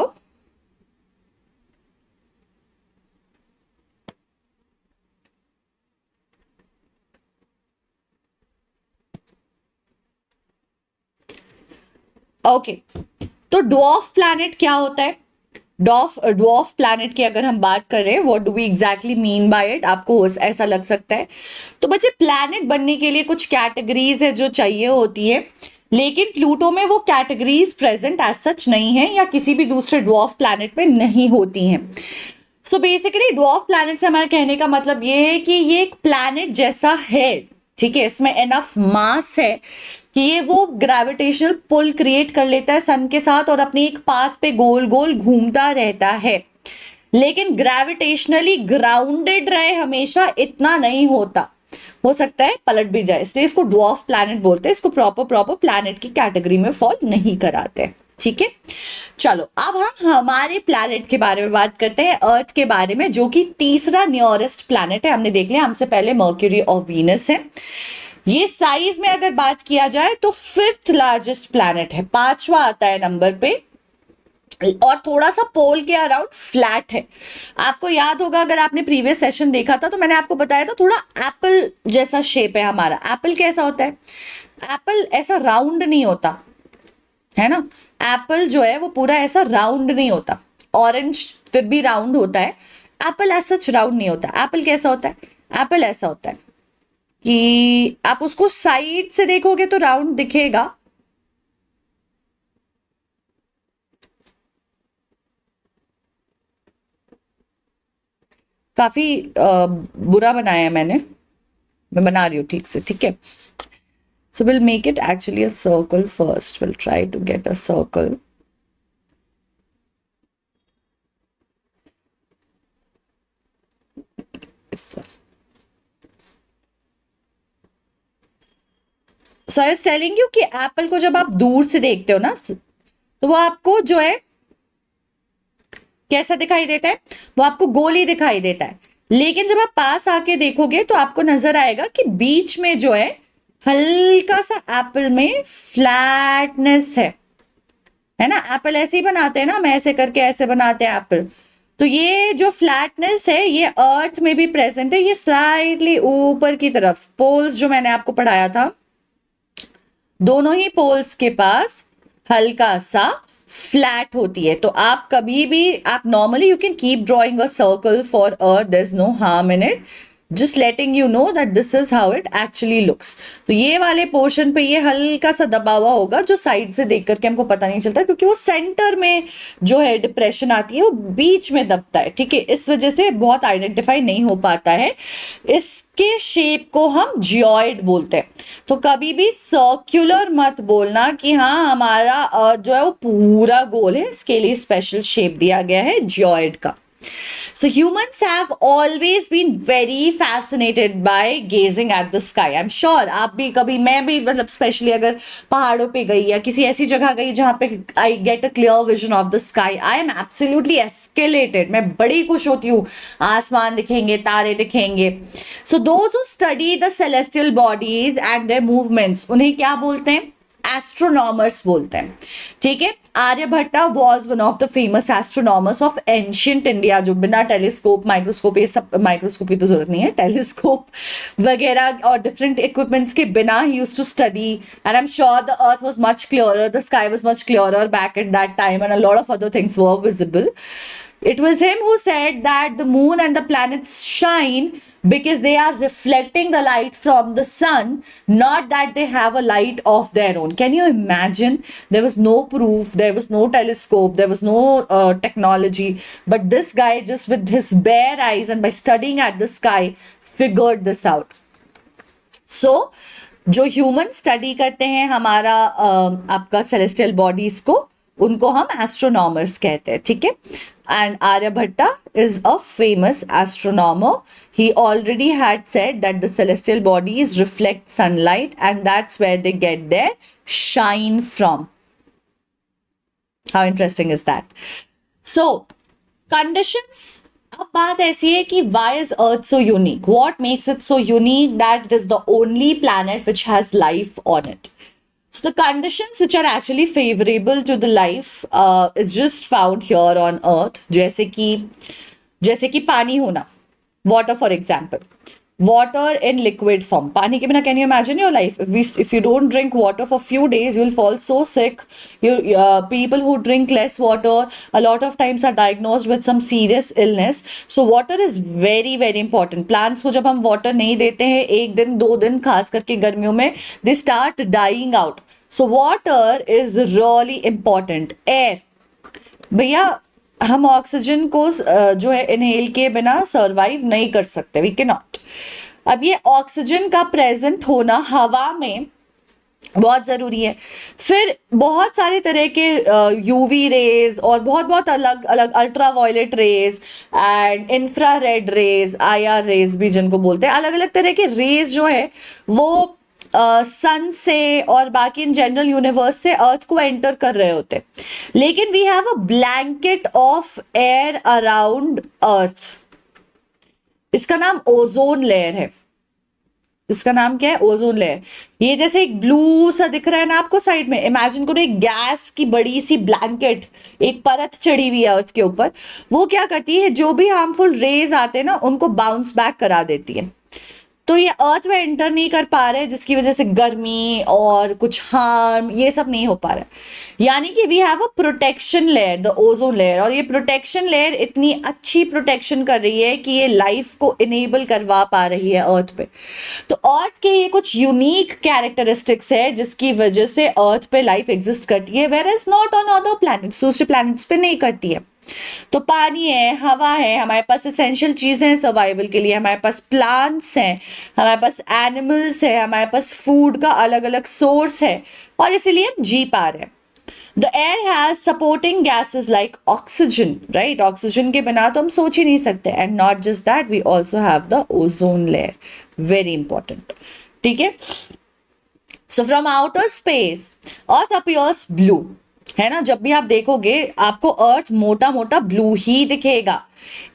S1: Okay, तो ड्वार्फ प्लैनेट क्या होता है? ड्वार्फ प्लैनेट की अगर हम बात करें, what do we exactly mean by it, आपको ऐसा लग सकता है। तो बच्चे, प्लैनेट बनने के लिए कुछ कैटेगरीज है जो चाहिए होती है, लेकिन प्लूटो में वो कैटेगरीज प्रेजेंट एज सच नहीं है, या किसी भी दूसरे ड्वार्फ प्लैनेट में नहीं होती हैं। सो बेसिकली ड्वार्फ प्लैनेट से हमारे कहने का मतलब ये है कि ये एक प्लैनेट जैसा है, ठीक है, इसमें एनफ मास है कि ये वो ग्रेविटेशनल पुल क्रिएट कर लेता है सन के साथ और अपनी एक पाथ पे गोल गोल घूमता रहता है, लेकिन ग्रेविटेशनली ग्राउंडेड रहे हमेशा, इतना नहीं होता, हो सकता है पलट भी जाए, इसलिए इसको ड्वार्फ प्लैनेट बोलते हैं। इसको प्रॉपर प्लैनेट की कैटेगरी में फॉल नहीं कराते, ठीक है। चलो अब हम हमारे प्लैनेट के बारे में बात करते हैं, अर्थ के बारे में, जो कि तीसरा नियरेस्ट प्लैनेट है। हमने देख लिया, हमसे पहले मर्क्यूरी और वीनस है। ये साइज में अगर बात किया जाए तो फिफ्थ लार्जेस्ट प्लैनेट है, पांचवा आता है नंबर पे, और थोड़ा सा पोल के अराउंड फ्लैट है। आपको याद होगा, अगर आपने प्रीवियस सेशन देखा था तो मैंने आपको बताया था थोड़ा एप्पल जैसा शेप है हमारा। एप्पल कैसा होता है? एप्पल ऐसा राउंड नहीं होता है ना, एप्पल जो है वो पूरा ऐसा राउंड नहीं होता। ऑरेंज फिर भी राउंड होता है, एप्पल ऐसा सच राउंड नहीं होता। एप्पल कैसा होता है? एप्पल ऐसा होता है कि आप उसको साइड से देखोगे तो राउंड दिखेगा, काफी बुरा बनाया है मैंने, मैं बना रही हूँ ठीक से, ठीक है। So we'll make it actually a circle first. We'll try to get a circle. So I was telling you कि एप्पल को जब आप दूर से देखते हो ना, तो वो आपको जो है कैसा दिखाई देता है? वो आपको गोली दिखाई देता है, लेकिन जब आप पास आके देखोगे तो आपको नजर आएगा कि बीच में जो है हल्का सा एप्पल में फ्लैटनेस है ना। एप्पल ऐसे ही बनाते हैं ना, हम ऐसे करके ऐसे बनाते हैं एप्पल। तो ये जो फ्लैटनेस है ये अर्थ में भी प्रेजेंट है, ये स्लाइटली ऊपर की तरफ, पोल्स जो मैंने आपको पढ़ाया था, दोनों ही पोल्स के पास हल्का सा फ्लैट होती है। तो आप कभी भी, आप normally you can keep drawing a circle for earth, there is no harm in it, just letting you know that this is how it actually looks. तो ये वाले पोर्शन पे ये हल्का सा दबा हुआ होगा, जो साइड से देख करके हमको पता नहीं चलता, क्योंकि वो सेंटर में जो है डिप्रेशन आती है वो बीच में दबता है, ठीक है, इस वजह से बहुत आइडेंटिफाई नहीं हो पाता है। इसके शेप को हम जियोइड बोलते हैं। तो कभी भी सर्क्युलर मत बोलना कि हाँ हमारा जो है वो पूरा गोल है, इसके लिए स्पेशल शेप दिया गया है जियोइड का। So humans have always been very fascinated by gazing at the sky. I'm sure आप भी कभी, मैं भी, मतलब स्पेशली अगर पहाड़ों पे गई या किसी ऐसी जगह गई जहाँ पे I get a clear vision of the sky, I am absolutely escalated. मैं बड़ी खुश होती हूँ, आसमान दिखेंगे, तारे दिखेंगे। So those who study the celestial bodies and their movements, उन्हें क्या बोलते हैं? एस्ट्रोनॉमर्स बोलते हैं, ठीक है। Aryabhatta was one of the famous astronomers of ancient India, जो बिना टेलीस्कोप, माइक्रोस्कोप, ये सब माइक्रोस्कोप की तो जरूरत नहीं है, टेलीस्कोप वगैरह और डिफरेंट इक्विपमेंट्स के बिना ही used to study, and I am sure the earth was much clearer, the sky was much clearer back at that time, and a lot of other things were visible. It was him who said that the moon and the planets shine because they are reflecting the light from the sun, not that they have a light of their own. Can you imagine? There was no proof, there was no telescope, there was no technology, but this guy just with his bare eyes and by studying at the sky figured this out. So जो human study करते हैं हमारा आपका celestial bodies को, उनको हम astronomers कहते हैं, ठीक है. And Aryabhatta is a famous astronomer. He already had said that the celestial bodies reflect sunlight and that's where they get their shine from. How interesting is that? So, conditions. अब बात ऐसी है कि why is Earth so unique? What makes it so unique that it is the only planet which has life on it? So the conditions which are actually favorable to the life is just found here on Earth. जैसे कि पानी होना, water for example. Water in liquid form. पानी के बिना can you imagine your life? If you don't drink water for few days, you'll fall so sick. People who drink less water a lot of times are diagnosed with some serious illness. So water is very very important. Plants को जब हम water नहीं देते हैं एक दिन दो दिन, खास करके गर्मियों में, they start dying out. So water is really important. Air. भैया हम ऑक्सीजन को जो है इनहेल के बिना सरवाइव नहीं कर सकते, वी कैन नॉट. अब ये ऑक्सीजन का प्रेजेंट होना हवा में बहुत जरूरी है. फिर बहुत सारे तरह के यूवी रेज और बहुत बहुत अलग अलग ultraviolet rays and infrared rays, IR rays भी जिनको बोलते हैं, अलग अलग तरह के रेज जो है वो सन से और बाकी इन जनरल यूनिवर्स से अर्थ को एंटर कर रहे होते. लेकिन we have a blanket of air around earth. इसका नाम ओजोन लेयर है. इसका नाम क्या है? Ozone layer. ये जैसे एक ब्लू सा दिख रहा है ना आपको साइड में, इमेजिन करो एक गैस की बड़ी सी ब्लैंकेट, एक परत चढ़ी हुई है अर्थ के ऊपर. वो क्या करती है, जो भी हार्मफुल रेज आते हैं ना उनको बाउंस बैक करा देती है. तो ये अर्थ में एंटर नहीं कर पा रहे, जिसकी वजह से गर्मी और कुछ हार्म ये सब नहीं हो पा रहा है. यानी कि we have a protection layer, the ozone layer. और ये प्रोटेक्शन लेयर इतनी अच्छी प्रोटेक्शन कर रही है कि ये लाइफ को इनेबल करवा पा रही है अर्थ पे. तो अर्थ के ये कुछ यूनिक कैरेक्टरिस्टिक्स है जिसकी वजह से अर्थ पे लाइफ एग्जिस्ट करती है, where is not on other planets. दूसरे प्लैनेट्स पे नहीं करती है. तो पानी है, हवा है, हमारे पास एसेंशियल चीजें हैं सर्वाइवल के लिए, हमारे पास प्लांट्स हैं, हमारे पास एनिमल्स है, हमारे पास फूड का अलग अलग सोर्स है और इसीलिए हम जी पा रहे हैं. The air has supporting gases like oxygen, right. Oxygen के बिना तो हम सोच ही नहीं सकते. And not just that, we also have the ozone layer, very important. ठीक है. So from outer space earth appears blue, है ना. जब भी आप देखोगे आपको अर्थ मोटा मोटा ब्लू ही दिखेगा.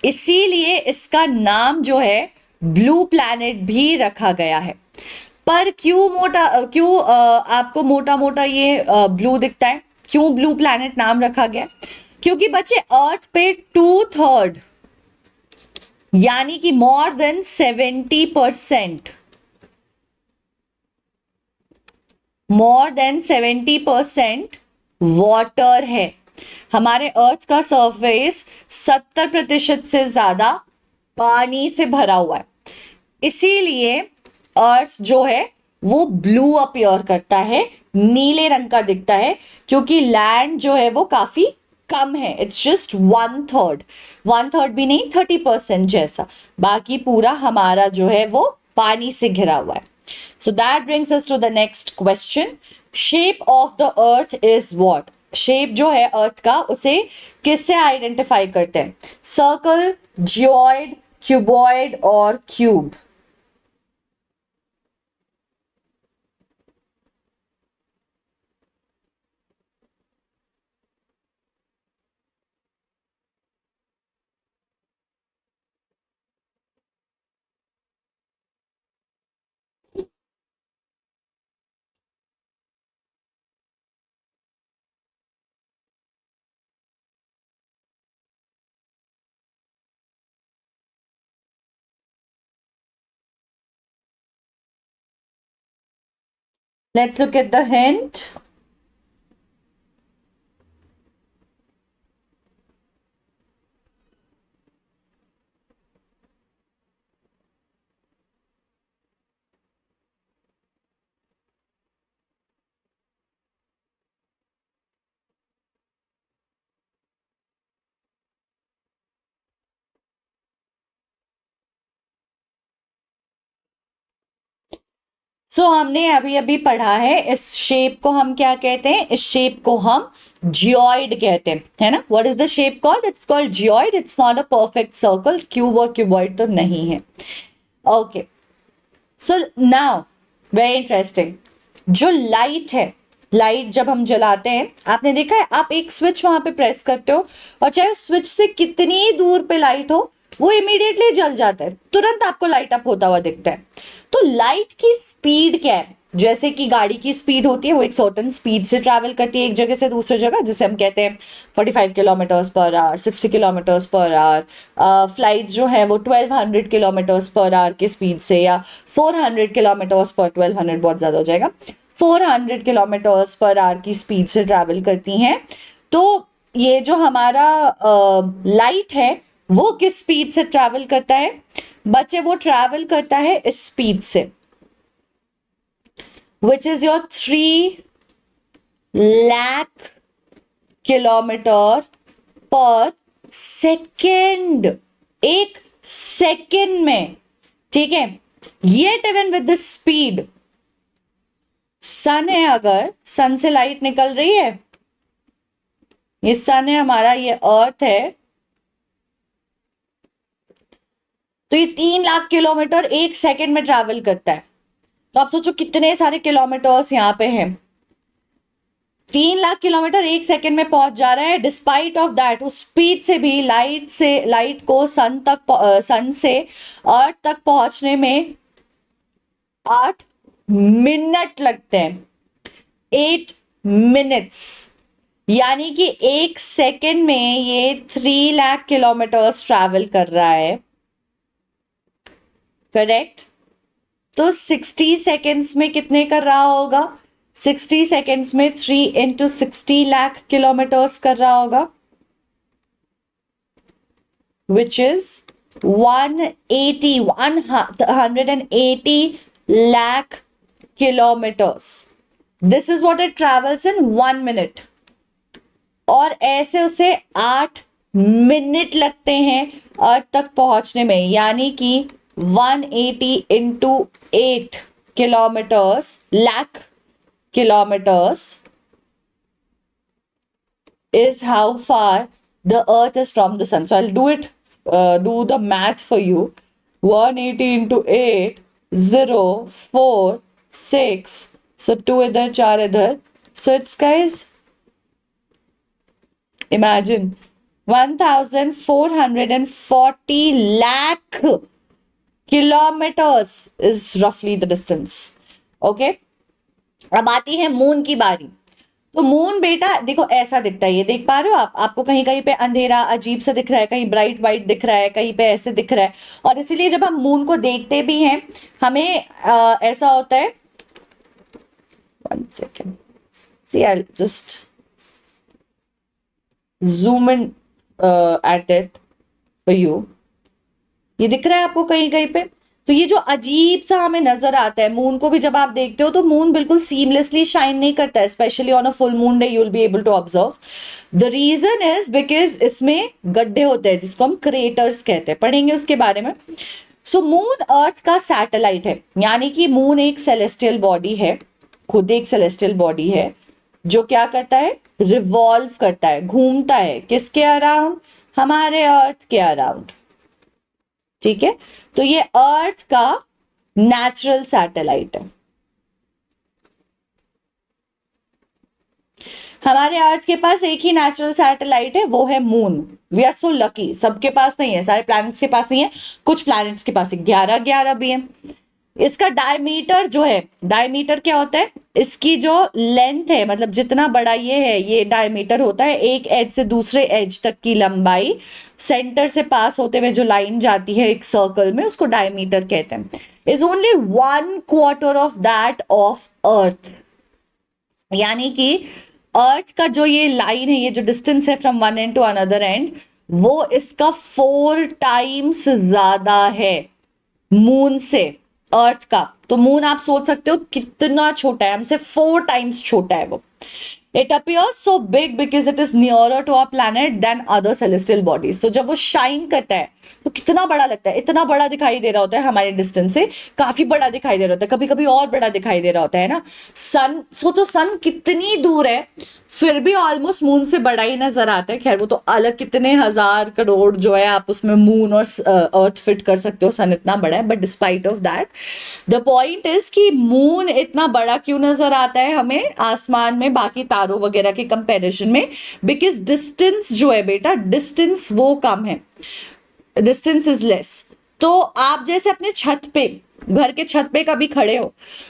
S1: इसीलिए इसका नाम जो है ब्लू प्लैनेट भी रखा गया है. पर क्यों आपको मोटा मोटा ये ब्लू दिखता है, क्यों ब्लू प्लैनेट नाम रखा गया? क्योंकि बच्चे अर्थ पे 2/3 यानी कि more than 70%, more than 70% water है. हमारे अर्थ का सरफेस 70% से ज्यादा पानी से भरा हुआ है. इसीलिए अर्थ जो है वो ब्लू अपीयर करता है, नीले रंग का दिखता है, क्योंकि लैंड जो है वो काफी कम है. इट्स जस्ट 1/3, 1/3 भी नहीं, 30% जैसा. बाकी पूरा हमारा जो है वो पानी से घिरा हुआ है. So that brings us to the next question. Shape of the earth is what? Shape जो है अर्थ का उसे किससे आइडेंटिफाई करते हैं? सर्कल, जियोइड, क्यूबॉइड और cube. Let's look at the hint. सो हमने अभी अभी पढ़ा है, इस शेप को हम क्या कहते हैं, इस शेप को हम जियोइड कहते हैं, है ना. What is the shape called, it's called geoid. It's not a perfect circle. Cube और क्यूबॉइड तो नहीं है. Okay, so now very interesting, जो लाइट है, लाइट जब हम जलाते हैं, आपने देखा है आप एक स्विच वहां पे प्रेस करते हो और चाहे स्विच से कितनी दूर पे लाइट हो वो इमीडिएटली जल जाता है, तुरंत आपको लाइट अप होता हुआ दिखता है. तो लाइट की स्पीड क्या है, जैसे कि गाड़ी की स्पीड होती है, वो एक सर्टेन स्पीड से ट्रैवल करती है एक जगह से दूसरी जगह, जिसे हम कहते हैं 45 kilometres per hour, 60 kilometres per hour. Flights जो है वो 1200 किलोमीटर्स पर आवर की स्पीड से, या 400 किलोमीटर्स पर, 1200 बहुत ज़्यादा हो जाएगा, 400 किलोमीटर्स पर आवर की स्पीड से ट्रैवल करती हैं. तो ये जो हमारा लाइट है वो किस स्पीड से ट्रैवल करता है बच्चे, वो ट्रैवल करता है इस स्पीड से, which is your 3 lakh kilometre पर सेकेंड, एक सेकेंड में. ठीक है, yet even with the speed, sun है, अगर सन से लाइट निकल रही है, ये सन है हमारा, ये अर्थ है, तो ये 3 लाख किलोमीटर एक सेकेंड में ट्रैवल करता है. तो आप सोचो कितने सारे किलोमीटर्स यहाँ पे हैं. 3 लाख किलोमीटर एक सेकेंड में पहुंच जा रहा है. डिस्पाइट ऑफ दैट, उस स्पीड से भी लाइट को सन से अर्थ तक पहुंचने में 8 मिनट लगते हैं. 8 मिनट्स, यानी कि एक सेकेंड में ये 3 लाख किलोमीटर्स ट्रैवल कर रहा है. करेक्ट. तो 60 सेकेंड्स में कितने कर रहा होगा, 60 सेकेंड्स में 3 इंटू 60 लाख किलोमीटर्स कर रहा होगा, which is 180 lakh kilometres. This is what it travels in 1 minute. और ऐसे उसे 8 मिनट लगते हैं अर्थ तक पहुंचने में, यानी कि 180 into 8 kilometers, lakh kilometers is how far the earth is from the sun. So I'll do the math for you. 180 into 8, 0, 4, 6. So 2 idhar, 4 idhar. So it's, guys, imagine 1440 lakh kilometers is roughly the distance. Okay, अब आती है moon की बारी. तो moon बेटा देखो ऐसा दिखता है, ये देख पा रहे हो आप, आपको कहीं कहीं पे अंधेरा अजीब सा दिख रहा है, कहीं ब्राइट वाइट दिख रहा है, कहीं पे ऐसे दिख रहा है. और इसीलिए जब हम मून को देखते भी हैं हमें ऐसा होता है. 1 second, see, I'll just zoom in at it for you. ये दिख रहा है आपको कहीं कहीं पे. तो ये जो अजीब सा हमें नजर आता है मून को भी, जब आप देखते हो तो मून बिल्कुल सीमलेसली शाइन नहीं करता है, specially on a full moon day you will be able to observe. The reason is because इसमें गड्ढे होते हैं जिसको हम क्रेटर्स कहते हैं, पढ़ेंगे उसके बारे में. सो मून अर्थ का सैटेलाइट है, यानी कि मून एक सेलेस्टियल बॉडी है, खुद एक सेलेस्टियल बॉडी है जो क्या करता है, रिवॉल्व करता है, घूमता है किसके अराउंड, हमारे अर्थ के अराउंड. ठीक है, तो ये अर्थ का नेचुरल सैटेलाइट है. हमारे अर्थ के पास एक ही नेचुरल सैटेलाइट है, वो है moon. We are so lucky, सबके पास नहीं है, सारे प्लैनेट्स के पास नहीं है, कुछ प्लैनेट्स के पास 11 भी है. इसका डायमीटर जो है, डायमीटर क्या होता है, इसकी जो लेंथ है, मतलब जितना बड़ा ये है, ये डायमीटर होता है एक एज से दूसरे एज तक की लंबाई, सेंटर से पास होते हुए जो लाइन जाती है एक सर्कल में, उसको डायमीटर कहते हैं. Is only 1/4 of that of earth. यानी कि अर्थ का जो ये लाइन है, ये जो डिस्टेंस है from one end to another end, वो इसका 4 टाइम्स ज्यादा है मून से, अर्थ का. तो मून आप सोच सकते हो कितना छोटा है, हमसे 4 टाइम्स छोटा है वो. It appears so big because it is nearer to our planet than other celestial bodies. तो जब वो शाइन करता है तो कितना बड़ा लगता है, इतना बड़ा दिखाई दे रहा होता है हमारे डिस्टेंस से, काफी बड़ा दिखाई दे रहा होता है, कभी कभी और बड़ा दिखाई दे रहा होता है ना। सन, सोचो सन कितनी दूर है, फिर भी ऑलमोस्ट मून से बड़ा ही नजर आता है। खैर वो तो अलग, कितने हजार करोड़ जो है आप उसमें मून और अर्थ फिट कर सकते हो, सन इतना बड़ा है। But despite of that, the point is कि मून इतना बड़ा क्यों नजर आता है हमें आसमान में बाकी तारों वगैरह के कंपैरिजन में? बिकॉज डिस्टेंस जो है बेटा, डिस्टेंस वो कम है, डिस्टेंस इज लेस। तो आप जैसे अपने छत पे, घर के छत पे कभी खड़े हो,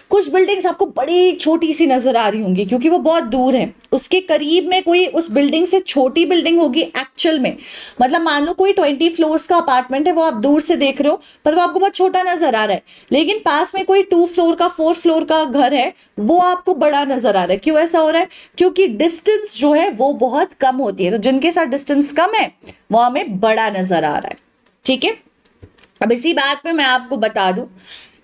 S1: कुछ बिल्डिंग्स आपको बड़ी छोटी सी नजर आ रही होंगी क्योंकि वो बहुत दूर है। उसके करीब में कोई उस बिल्डिंग से छोटी बिल्डिंग होगी एक्चुअल में, मतलब मान लो कोई 20 फ्लोर्स का अपार्टमेंट है, वो आप दूर से देख रहे हो पर वो आपको बहुत छोटा नजर आ रहा है। लेकिन पास में कोई 2 फ्लोर का, 4 फ्लोर का घर है, वो आपको बड़ा नजर आ रहा है। क्यों ऐसा हो रहा है? क्योंकि डिस्टेंस जो है वो बहुत कम होती है। तो जिनके साथ डिस्टेंस कम है वो हमें बड़ा नजर आ रहा है, ठीक है। अब इसी बात पे मैं आपको बता दूं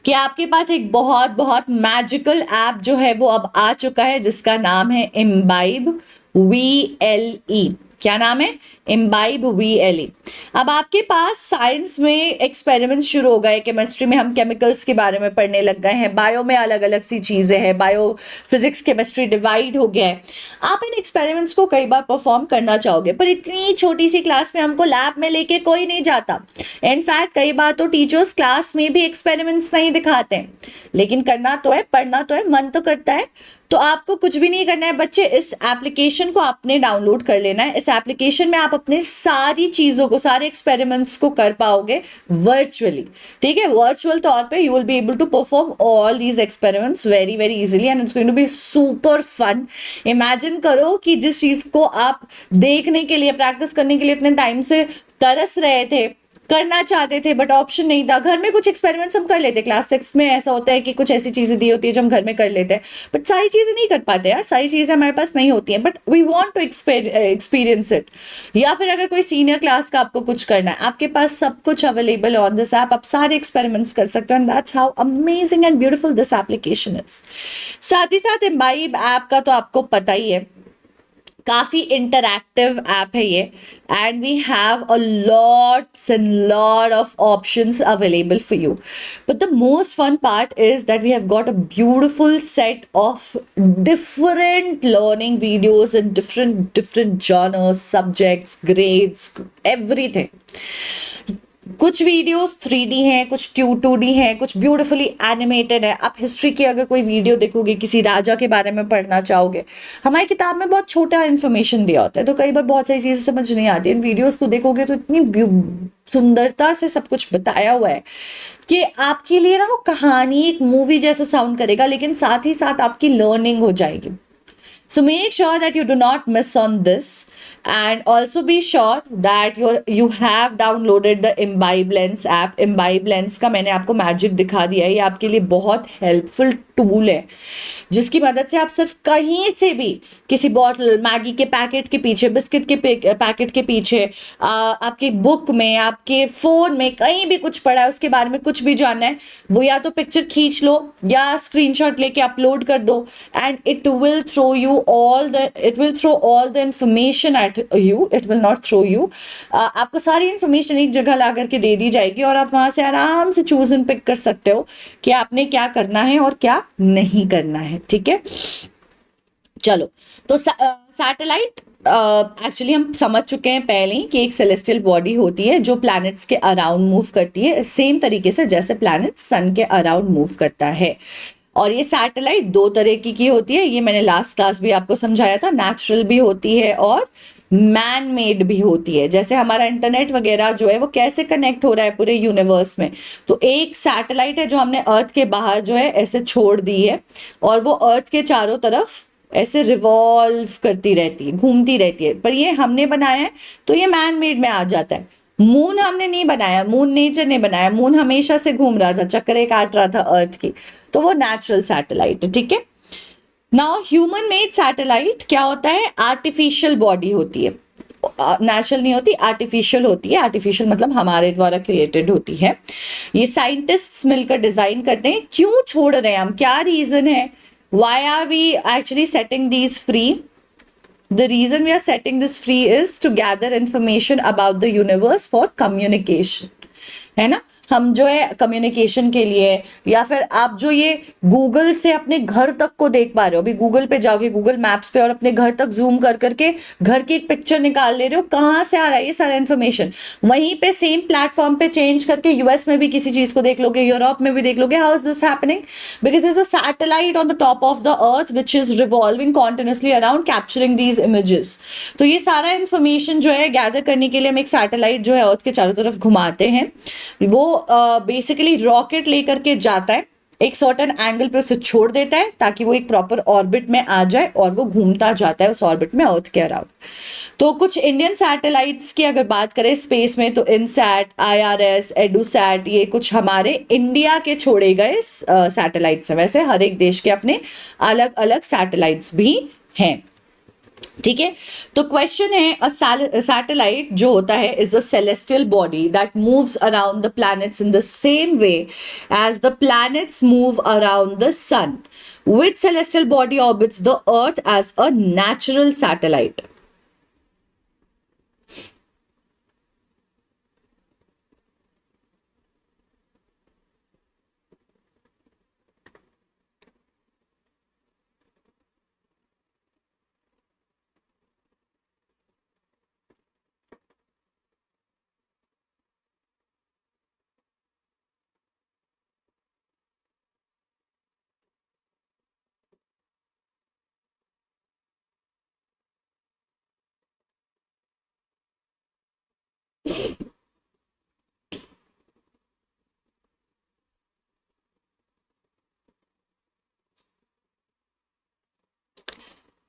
S1: कि आपके पास एक बहुत बहुत मैजिकल ऐप जो है वो अब आ चुका है, जिसका नाम है इम्बाइब VLE। क्या नाम है? Imbibe VLE। अब आपके पास साइंस में एक्सपेरिमेंट शुरू हो गए, केमिस्ट्री में हम केमिकल्स के बारे में पढ़ने लग गए हैं, बायो में अलग अलग सी चीजें हैं, बायो फिजिक्स केमिस्ट्री डिवाइड हो गया है। आप इन एक्सपेरिमेंट्स को कई बार परफॉर्म करना चाहोगे, पर इतनी छोटी सी क्लास में हमको लैब में लेके कोई नहीं जाता। इनफैक्ट कई बार तो टीचर्स क्लास में भी एक्सपेरिमेंट्स नहीं दिखाते हैं, लेकिन करना तो है, पढ़ना तो है, मन तो करता है। तो आपको कुछ भी नहीं करना है बच्चे, इस एप्लीकेशन को आपने डाउनलोड कर लेना है। इस एप्लीकेशन में आप अपने सारी चीजों को, सारे एक्सपेरिमेंट्स को कर पाओगे वर्चुअली, ठीक है। वर्चुअल तौर पे you will be able to perform all these experiments very very easily and it's going to be super fun. Imagine करो कि जिस चीज को आप देखने के लिए, प्रैक्टिस करने के लिए इतने टाइम से तरस रहे थे, करना चाहते थे, बट ऑप्शन नहीं था। घर में कुछ एक्सपेरिमेंट्स हम कर लेते, क्लास 6 में ऐसा होता है कि कुछ ऐसी चीजें दी होती है जो हम घर में कर लेते हैं, बट सारी चीजें नहीं कर पाते यार, सारी चीजें हमारे पास नहीं होती हैं, but we want to experience it. या फिर अगर कोई सीनियर क्लास का आपको कुछ करना है, आपके पास सब कुछ अवेलेबल है ऑन दिस ऐप, आप सारे एक्सपेरिमेंट्स कर सकते हो and that's how amazing and beautiful this application is. साथ ही साथ इम्बाइब ऐप का तो आपको पता ही है, काफी इंटरैक्टिव ऐप है ये, and we have a lots and lot of options available for you. But the most fun part is that we have got a beautiful set of different learning videos in different genres, subjects, grades, everything. कुछ videos 3D हैं, कुछ 2D हैं, कुछ beautifully animated है। आप history की अगर कोई वीडियो देखोगे, किसी राजा के बारे में पढ़ना चाहोगे, हमारी किताब में बहुत छोटा इन्फॉर्मेशन दिया होता है, तो कई बार बहुत सारी चीजें समझ नहीं आती। इन वीडियोस को देखोगे तो इतनी सुंदरता से सब कुछ बताया हुआ है कि आपके लिए ना वो कहानी एक मूवी जैसा साउंड करेगा, लेकिन साथ ही साथ आपकी लर्निंग हो जाएगी। So make sure that you do not miss on this, and also be sure that you have downloaded the Imbibe Lens app. Imbibe Lens का मैंने आपको मैजिक दिखा दिया है, ये आपके लिए बहुत हेल्पफुल टूल है, जिसकी मदद से आप सिर्फ कहीं से भी, किसी बॉटल, मैगी के पैकेट के पीछे, बिस्किट के पैकेट के पीछे, आपकी बुक में, आपके फोन में, कहीं भी कुछ पड़ा है, उसके बारे में कुछ भी जानना है, वो या तो पिक्चर खींच लो या स्क्रीनशॉट लेके अपलोड कर दो, and it will throw all the information at you. It will not throw you. आपको सारी इंफॉर्मेशन एक जगह ला करके दे दी जाएगी और आप वहां से आराम से चूज एंड पिक कर सकते हो कि आपने क्या करना है और क्या नहीं करना है, ठीक है। चलो, तो सैटेलाइट एक्चुअली हम समझ चुके हैं पहले ही कि एक सेलेस्टियल बॉडी होती है जो प्लैनेट्स के अराउंड मूव करती है, सेम तरीके से जैसे प्लैनेट सन के अराउंड मूव करता है। और ये सैटेलाइट दो तरह की होती है, ये मैंने लास्ट क्लास भी आपको समझाया था, नेचुरल भी होती है और मैन मेड भी होती है। जैसे हमारा इंटरनेट वगैरह जो है वो कैसे कनेक्ट हो रहा है पूरे यूनिवर्स में, तो एक सैटेलाइट है जो हमने अर्थ के बाहर जो है ऐसे छोड़ दी है और वो अर्थ के चारों तरफ ऐसे रिवॉल्व करती रहती है, घूमती रहती है, पर ये हमने बनाया है तो ये मैन मेड में आ जाता है। मून हमने नहीं बनाया, मून नेचर ने बनाया, मून हमेशा से घूम रहा था, चक्करें काट रहा था अर्थ की, तो वो नेचुरल सैटेलाइट है, ठीक है। नाउ ह्यूमन मेड सैटेलाइट क्या होता है, आर्टिफिशियल बॉडी होती है, नेचुरल नहीं होती, आर्टिफिशियल होती है। आर्टिफिशियल मतलब हमारे द्वारा क्रिएटेड होती है। ये साइंटिस्ट्स मिलकर डिजाइन करते हैं। क्यों छोड़ रहे हैं हम, क्या रीजन है, why are we actually setting these free, the reason we are setting this free is to gather information about the universe for communication, है ना। हम जो है कम्युनिकेशन के लिए, या फिर आप जो ये गूगल से अपने घर तक को देख पा रहे हो, अभी गूगल पे जाओगे, गूगल मैप्स पे, और अपने घर तक जूम कर करके घर की एक पिक्चर निकाल ले रहे हो, कहाँ से आ रहा है ये सारा इन्फॉर्मेशन। वहीं पे सेम प्लेटफॉर्म पे चेंज करके यूएस में भी किसी चीज को देख लोगे, यूरोप में भी देख लोगे। How is this happening? Because is a satellite on the top of the earth which is revolving continuously around capturing these images. तो ये सारा इन्फॉर्मेशन जो है गैदर करने के लिए हम एक सैटेलाइट जो है अर्थ के चारों तरफ घुमाते हैं। वो बेसिकली रॉकेट लेकर के जाता है, एक सर्टेन एंगल पे उसे छोड़ देता है ताकि वो एक प्रॉपर ऑर्बिट में आ जाए, और वो घूमता जाता है उस ऑर्बिट में अर्थ के अराउंड। तो कुछ इंडियन सैटेलाइट्स की अगर बात करें स्पेस में, तो इनसैट, आईआरएस, एडुसैट, ये कुछ हमारे इंडिया के छोड़े गए सैटेलाइट्स हैं। वैसे हर एक देश के अपने अलग अलग सैटेलाइट्स भी हैं, ठीक है। तो क्वेश्चन है, सैटेलाइट जो होता है is a celestial body that moves around the planets in the same way as the planets move around the sun. Which celestial body orbits the earth as a natural satellite?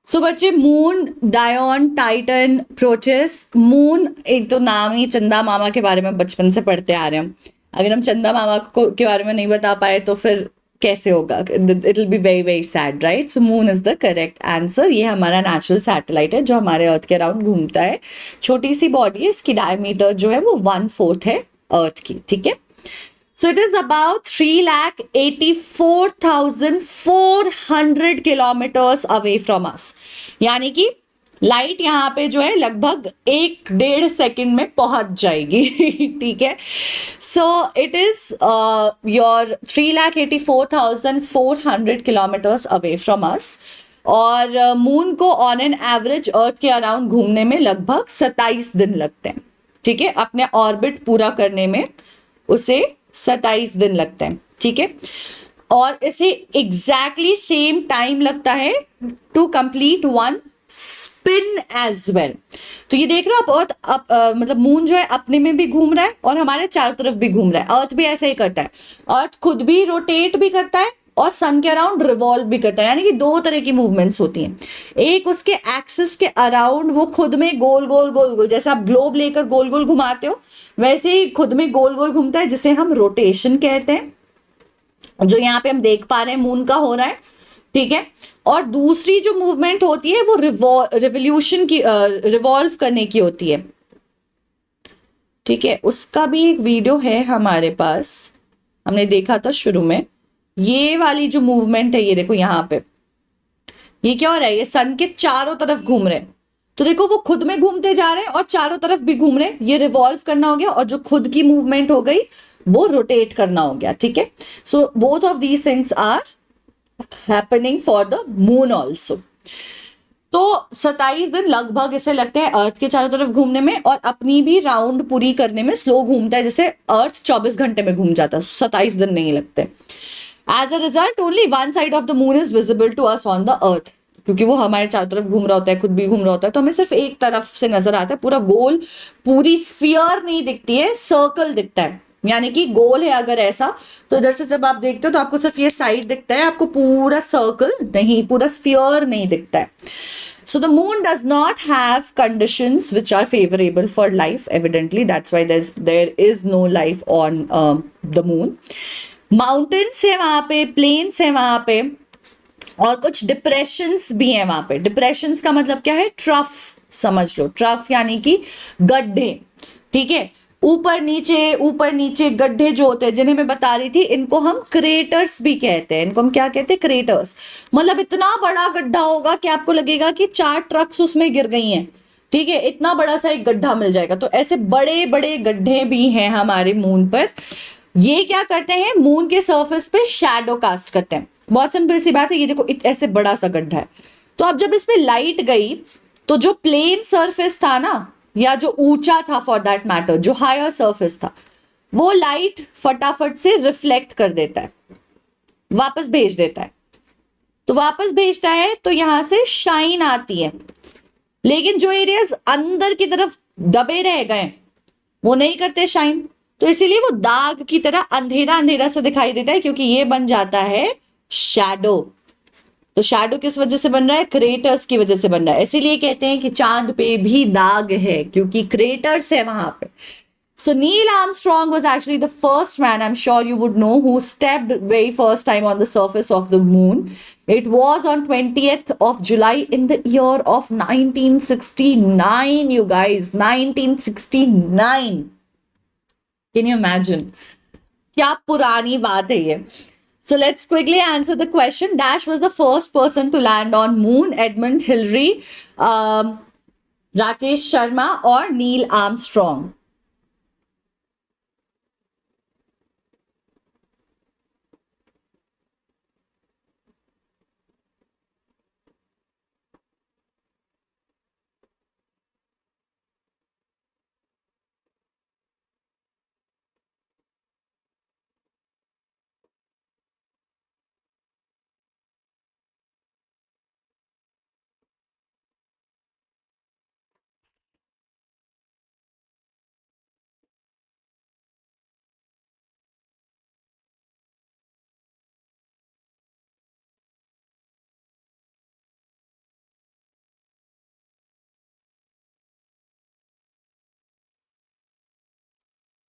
S1: So बच्चे, moon, डायन, Titan, प्रोचेस। Moon एक तो नाम ही, चंदा मामा के बारे में बचपन से पढ़ते आ रहे हैं हम। अगर हम चंदा मामा को के बारे में नहीं बता पाए तो फिर कैसे होगा? It will be very very sad, right? So moon is the correct answer. ये हमारा नेचुरल सैटेलाइट है जो हमारे अर्थ के अराउंड घूमता है। छोटी सी बॉडी है, इसकी डायमीटर जो है वो 1/4 है अर्थ की, ठीक है। So it is about 3,84,400 kilometers away from us. यानी कि लाइट यहाँ पे जो है लगभग 1-1.5 सेकंड में पहुंच जाएगी, ठीक है। So it is your 3,84,400 kilometres away from us. और मून को ऑन एन एवरेज अर्थ के अराउंड घूमने में लगभग 27 दिन लगते हैं, ठीक है। अपने ऑर्बिट पूरा करने में उसे 27 दिन लगते हैं, ठीक है। और इसे एग्जैक्टली सेम टाइम लगता है to complete one spin as well. तो ये देख रहे हो आप, अर्थ मतलब मून जो है अपने में भी घूम रहा है और हमारे चारों तरफ भी घूम रहा है। अर्थ भी ऐसे ही करता है, अर्थ खुद भी रोटेट भी करता है और सन के अराउंड रिवॉल्व भी करता है। यानी कि दो तरह की मूवमेंट्स होती हैं। एक उसके एक्सिस के अराउंड वो खुद में गोल गोल गोल गोल, जैसे आप ग्लोब लेकर गोल गोल घुमाते हो वैसे ही खुद में गोल गोल घूमता है, जिसे हम रोटेशन कहते हैं, जो यहाँ पे हम देख पा रहे हैं मून का हो रहा है, ठीक है। और दूसरी जो मूवमेंट होती है वो रिवोल्यूशन की, रिवॉल्व करने की होती है, ठीक है। उसका भी एक वीडियो है हमारे पास, हमने देखा था शुरू में। ये वाली जो मूवमेंट है, ये देखो यहाँ पे, ये क्या हो रहा है, ये सन के चारों तरफ घूम रहे हैं। तो देखो वो खुद में घूमते जा रहे हैं और चारों तरफ भी घूम रहे हैं। ये रिवॉल्व करना हो गया, और जो खुद की मूवमेंट हो गई वो रोटेट करना हो गया, ठीक है। So both of these things are happening for the moon also. तो 27 दिन लगभग इसे लगते हैं अर्थ के चारों तरफ घूमने में, और अपनी भी राउंड पूरी करने में स्लो घूमता है, जैसे अर्थ 24 घंटे में घूम जाता है, 27 दिन नहीं लगते। As a result only one side of the moon is visible to us on the earth, क्योंकि वो हमारे चारों तरफ घूम रहा होता है, खुद भी घूम रहा होता है, तो हमें सिर्फ एक तरफ से नजर आता है। पूरा गोल, पूरी स्फीयर नहीं दिखती है, सर्कल दिखता है। यानी कि गोल है अगर ऐसा, तो इधर से जब आप देखते हो तो आपको सिर्फ ये साइड दिखता है, आपको पूरा सर्कल नहीं, पूरा स्फीयर नहीं दिखता है। So the moon does not have conditions which are favorable for life. Evidently, that's why there is no life on the moon. Mountains है वहां पे, plains है वहां पे, और कुछ डिप्रेशंस भी हैं वहां पे। डिप्रेशंस का मतलब क्या है? ट्रफ समझ लो। ट्रफ यानी कि गड्ढे, ठीक है। ऊपर नीचे गड्ढे जो होते हैं, जिन्हें मैं बता रही थी, इनको हम क्रेटर्स भी कहते हैं। इनको हम क्या कहते हैं? क्रेटर्स। मतलब इतना बड़ा गड्ढा होगा कि आपको लगेगा कि 4 ट्रक्स उसमें गिर गई हैं, ठीक है, इतना बड़ा सा एक गड्ढा मिल जाएगा। तो ऐसे बड़े बड़े गड्ढे भी हैं हमारे मून पर। ये क्या करते हैं? मून के सरफेस पे शैडो कास्ट करते हैं। बहुत सिंपल सी बात है, ये देखो ऐसे बड़ा सा गड्ढा है, तो अब जब इस पे लाइट गई तो जो प्लेन सरफेस था ना, या जो ऊंचा था फॉर दैट मैटर, जो हायर सरफेस था, वो लाइट फटाफट से रिफ्लेक्ट कर देता है, वापस भेज देता है। तो वापस भेजता है तो यहां से शाइन आती है, लेकिन जो एरियाज अंदर की तरफ दबे रह गए वो नहीं करते शाइन, तो इसीलिए वो दाग की तरह अंधेरा अंधेरा सा दिखाई देता है, क्योंकि ये बन जाता है शैडो। तो शैडो किस वजह से बन रहा है? क्रेटर्स की वजह से बन रहा है। इसीलिए कहते हैं कि चांद पे भी दाग है, क्योंकि क्रेटर्स है वहां पे। So Neil Armstrong was actually the first man, I'm sure you would know, who stepped very first time on the surface of the moon. It was on 20th of July in the year of 1969, you guys. 1969. Can you imagine? क्या पुरानी बात है ये. So let's quickly answer the question. Dash was the first person to land on moon. Edmund Hillary, Rakesh Sharma or Neil Armstrong.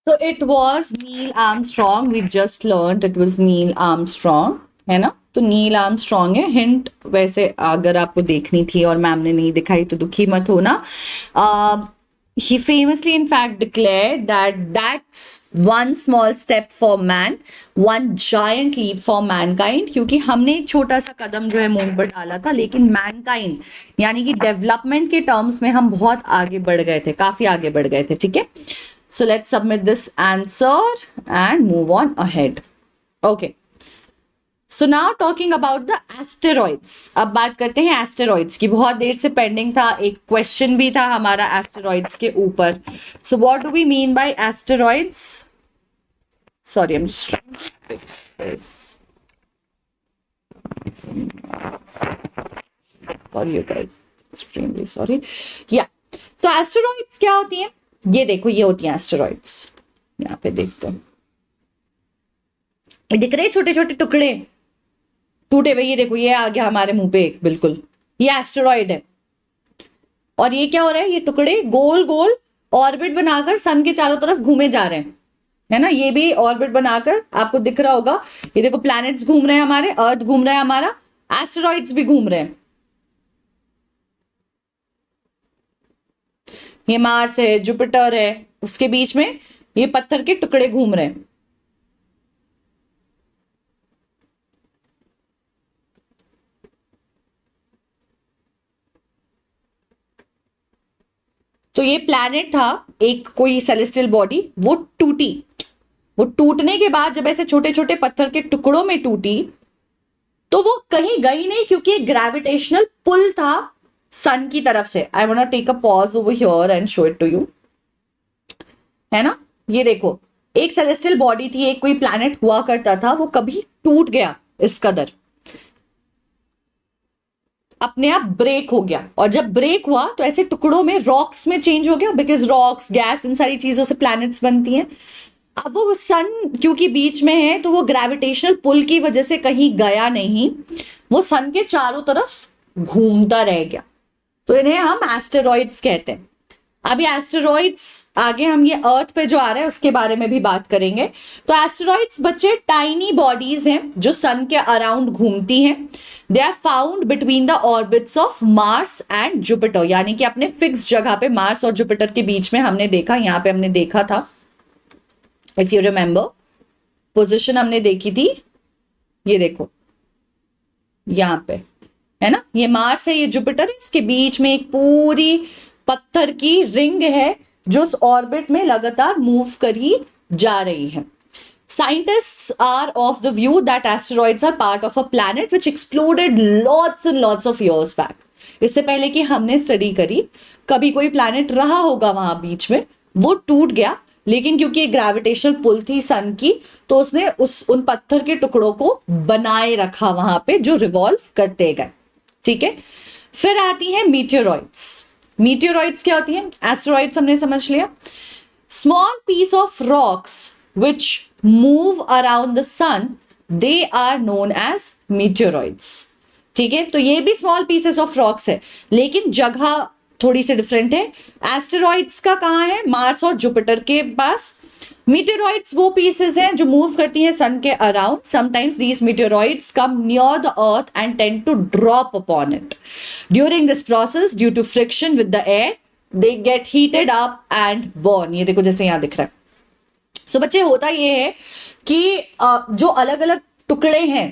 S1: So it was Neil Armstrong. We just learned it was Neil Armstrong, है ना? तो Neil Armstrong है। Hint वैसे अगर आपको देखनी थी और मैम ने नहीं दिखाई तो दुखी मत होना। He famously in fact declared that that's one small step for man, one giant leap for mankind, क्योंकि हमने एक छोटा सा कदम जो है मून पर डाला था, लेकिन मैनकाइंड यानी कि डेवलपमेंट के टर्म्स में हम बहुत आगे बढ़ गए थे, काफी आगे बढ़ गए थे, ठीक है। So let's submit this answer and move on ahead. Okay. So now talking about the asteroids. अब बात करते हैं एस्टेरॉइड्स की। बहुत देर से पेंडिंग था, एक क्वेश्चन भी था हमारा एस्टेरॉइड्स के ऊपर। So what do we mean by asteroids? Sorry, I'm just trying to fix this. Sorry you guys, extremely sorry. Yeah. So asteroids क्या होती हैं? ये देखो, ये होती हैं एस्टेरॉइड्स। यहाँ पे देखते हैं, दिख रहे छोटे छोटे टुकड़े टूटे हुए, ये देखो, ये आ गया हमारे मुंह पे एक, बिल्कुल ये एस्टेरॉइड है। और ये क्या हो रहा है? ये टुकड़े गोल गोल ऑर्बिट बनाकर सन के चारों तरफ घूमे जा रहे हैं, है ना? ये भी ऑर्बिट बनाकर आपको दिख रहा होगा। ये देखो, प्लैनेट्स घूम रहे हैं हमारे, अर्थ घूम रहा है हमारा, एस्टेरॉइड्स भी घूम रहे हैं। ये मार्स है, जुपिटर है, उसके बीच में ये पत्थर के टुकड़े घूम रहे हैं। तो ये प्लैनेट था एक, कोई सेलेस्टियल बॉडी, वो टूटी। वो टूटने के बाद जब ऐसे छोटे छोटे पत्थर के टुकड़ों में टूटी तो वो कहीं गई नहीं, क्योंकि ग्रेविटेशनल पुल था सन की तरफ से। I want to take a pause over here and show it to you, है ना? ये देखो, एक सेलेस्टियल बॉडी थी, एक कोई प्लैनेट हुआ करता था, वो कभी टूट गया इस कदर, अपने आप ब्रेक हो गया। और जब ब्रेक हुआ तो ऐसे टुकड़ों में रॉक्स में चेंज हो गया, बिकॉज रॉक्स, गैस, इन सारी चीजों से प्लैनेट्स बनती हैं। अब वो सन क्योंकि बीच में है तो वो ग्रेविटेशनल पुल की वजह से कहीं गया नहीं, वो सन के चारों तरफ घूमता रह गया। तो इन्हें हम एस्टेरॉइड्स कहते हैं। अभी एस्टेरॉइड्स आगे हम ये अर्थ पे जो आ रहा है उसके बारे में भी बात करेंगे। तो एस्टेरॉइड्स बच्चे टाइनी बॉडीज हैं जो सन के अराउंड घूमती हैं। They are found between the orbits of Mars and Jupiter, यानी कि अपने फिक्स जगह पे मार्स और जुपिटर के बीच में हमने देखा, यहाँ पे हमने देखा था इफ यू रिमेंबर पोजीशन हमने देखी थी, ये देखो यहाँ पे है ना, ये मार्स है, ये जुपिटर है, इसके बीच में एक पूरी पत्थर की रिंग है जो उस ऑर्बिट में लगातार मूव करी जा रही है. Scientists are of the view that asteroids are part of a planet which exploded lots and lots of years back. इससे पहले कि हमने स्टडी करी, कभी कोई प्लैनेट रहा होगा वहां बीच में, वो टूट गया, लेकिन क्योंकि एक ग्रेविटेशनल पुल थी सन की, तो उसने उन पत्थर के टुकड़ों को बनाए रखा वहां पे जो रिवॉल्व करते गए. ठीक है, फिर आती है मीटेरॉइड्स. मीटेरॉइड्स क्या होती है? एस्टेरॉइड्स हमने समझ लिया. Small piece of rocks which move around the sun, they are known as meteoroids. ठीक है, तो ये भी स्मॉल पीसेस ऑफ रॉक्स है, लेकिन जगह थोड़ी सी डिफरेंट है. एस्टेरॉइड्स का कहाँ है? मार्स और जुपिटर के पास. मीटेरॉइड्स वो पीसेस हैं जो मूव करती हैं सन के around. Sometimes these meteoroids come near the earth and tend to drop upon it. During this process, due to friction with the air, they get heated up and burn. ये देखो जैसे यहां दिख रहा है. सो बच्चे, होता ये है कि जो अलग अलग टुकड़े हैं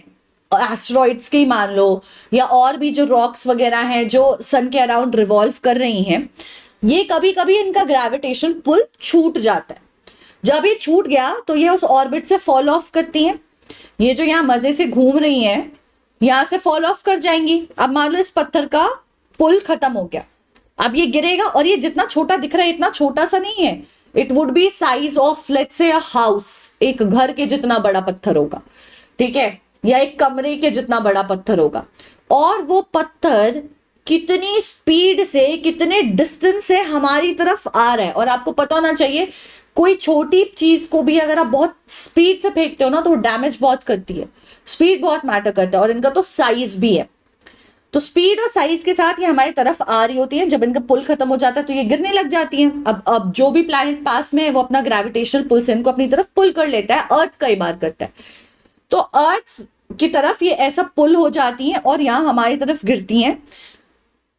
S1: एस्टेरॉइड्स के, मान लो, या और भी जो रॉक्स वगैरह हैं जो सन के अराउंड रिवॉल्व कर रही हैं, ये कभी कभी इनका ग्रेविटेशन पुल छूट जाता है. जब ये छूट गया तो ये उस ऑर्बिट से फॉल ऑफ करती हैं. ये जो यहाँ मजे से घूम रही हैं, यहां से फॉल ऑफ कर जाएंगी. अब मान लो इस पत्थर का पुल खत्म हो गया, अब ये गिरेगा, और ये जितना छोटा दिख रहा है इतना छोटा सा नहीं है. It would be size of let's say a house, एक घर के जितना बड़ा पत्थर होगा. ठीक है, या एक कमरे के जितना बड़ा पत्थर होगा. और वो पत्थर कितनी स्पीड से, कितने डिस्टेंस से हमारी तरफ आ रहा है. और आपको पता होना चाहिए, कोई छोटी चीज को भी अगर आप बहुत स्पीड से फेंकते हो ना, तो वो डैमेज बहुत करती है. स्पीड बहुत मैटर करता है, और इनका तो साइज भी है. तो स्पीड और साइज के साथ ये हमारी तरफ आ रही होती है. जब इनका पुल खत्म हो जाता है तो ये गिरने लग जाती हैं. अब जो भी प्लैनेट पास में है वो अपना ग्रेविटेशनल पुल से इनको अपनी तरफ पुल कर लेता है. अर्थ कई बार करता है, तो अर्थ की तरफ ये ऐसा पुल हो जाती हैं और यहाँ हमारी तरफ गिरती हैं.